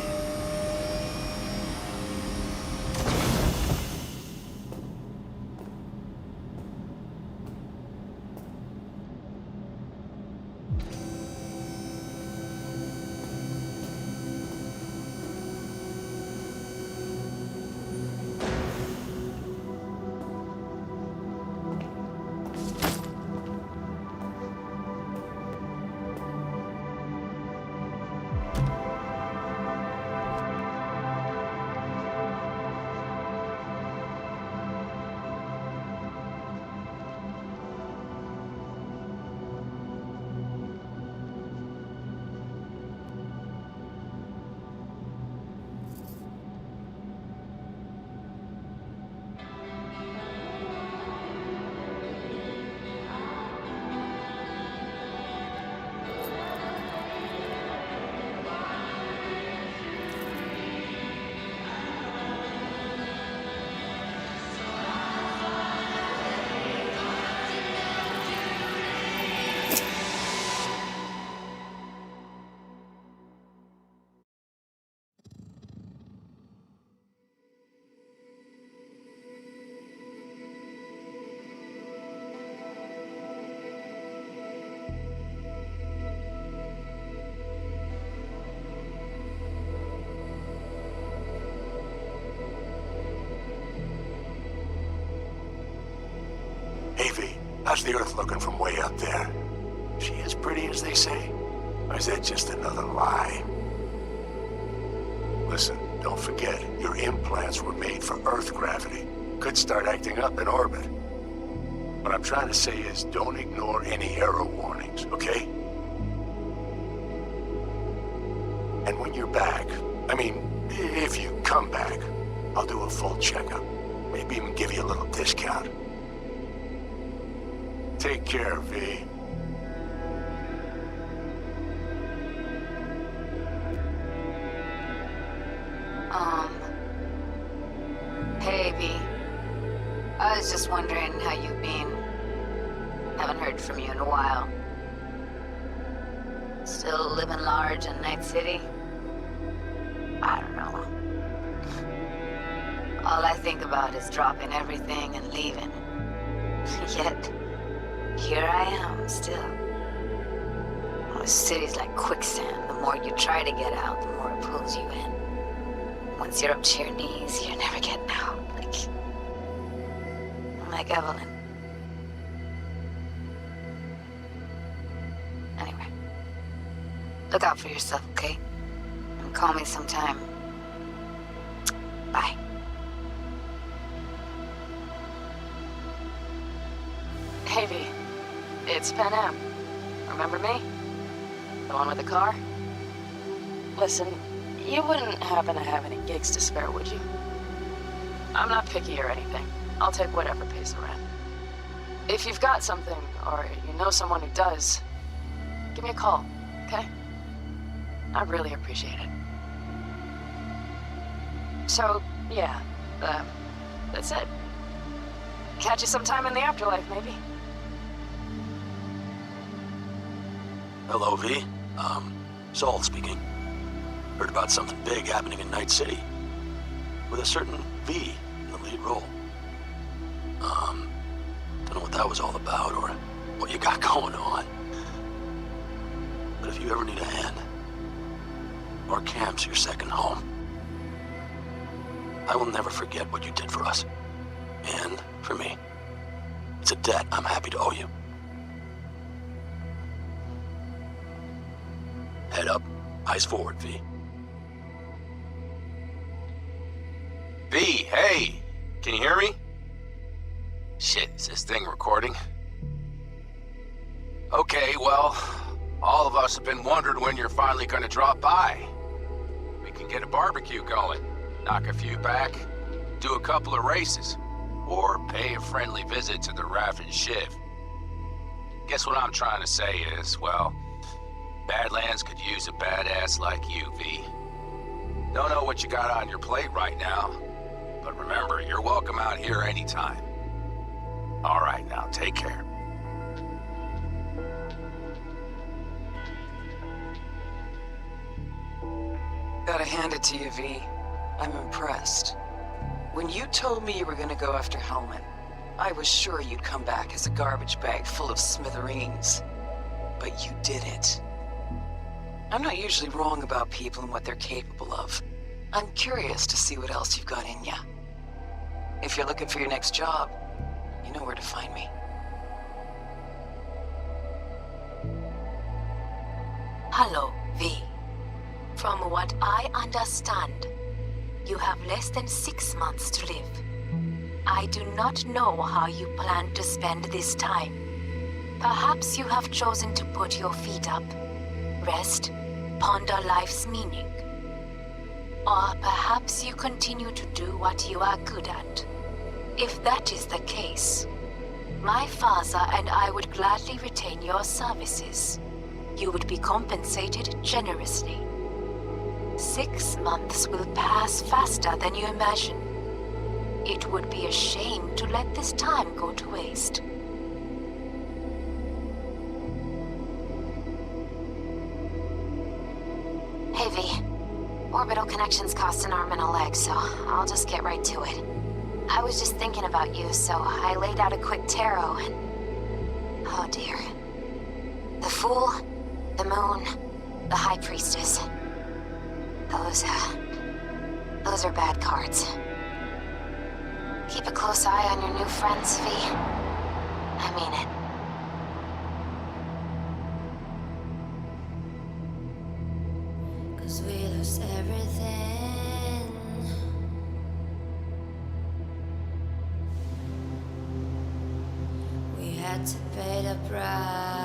How's the Earth looking from way up there? She as pretty as they say? Or is that just another lie? Listen, don't forget, your implants were made for Earth gravity. Could start acting up in orbit. What I'm trying to say is don't ignore any error warnings, okay? And when you're back, I mean, if you come back, I'll do a full checkup. Maybe even give you a little discount. Take care, V. Hey, V. I was just wondering how you've been. Haven't heard from you in a while. Still living large in Night City? I don't know. All I think about is dropping everything and leaving. Yet, here I am, still. Oh, the city's like quicksand. The more you try to get out, the more it pulls you in. Once you're up to your knees, you're never getting out. Like Evelyn. Anyway. Look out for yourself, okay? And call me sometime. Bye. Hey, V. It's Pan Am. Remember me? The one with the car? Listen, you wouldn't happen to have any gigs to spare, would you? I'm not picky or anything. I'll take whatever pays the rent. If you've got something, or you know someone who does, give me a call, okay? I'd really appreciate it. So, yeah, that's it. Catch you sometime in the afterlife, maybe. Hello, V. Saul speaking. Heard about something big happening in Night City. With a certain V in the lead role. Don't know what that was all about or what you got going on. But if you ever need a hand, our camp's your second home. I will never forget what you did for us. And for me. It's a debt I'm happy to owe you. Head up, eyes forward, V. V, hey! Can you hear me? Shit, is this thing recording? Okay, well, all of us have been wondering when you're finally gonna drop by. We can get a barbecue going, knock a few back, do a couple of races, or pay a friendly visit to the Raff and Shiv. Guess what I'm trying to say is, well, Badlands could use a badass like you, V. Don't know what you got on your plate right now, but remember, you're welcome out here anytime. All right, now, take care. Gotta hand it to you, V. I'm impressed. When you told me you were gonna go after Hellman, I was sure you'd come back as a garbage bag full of smithereens. But you did it. I'm not usually wrong about people and what they're capable of. I'm curious to see what else you've got in ya. If you're looking for your next job, you know where to find me. Hello, V. From what I understand, you have less than 6 months to live. I do not know how you plan to spend this time. Perhaps you have chosen to put your feet up, rest, ponder life's meaning. Or perhaps you continue to do what you are good at. If that is the case, my father and I would gladly retain your services. You would be compensated generously. 6 months will pass faster than you imagine. It would be a shame to let this time go to waste. Hey, V. Orbital connections cost an arm and a leg, so I'll just get right to it. I was just thinking about you, so I laid out a quick tarot and... oh dear. The Fool, the Moon, the High Priestess. Those are bad cards. Keep a close eye on your new friends, V. I mean it. Cause we lost everything. We had to pay the price.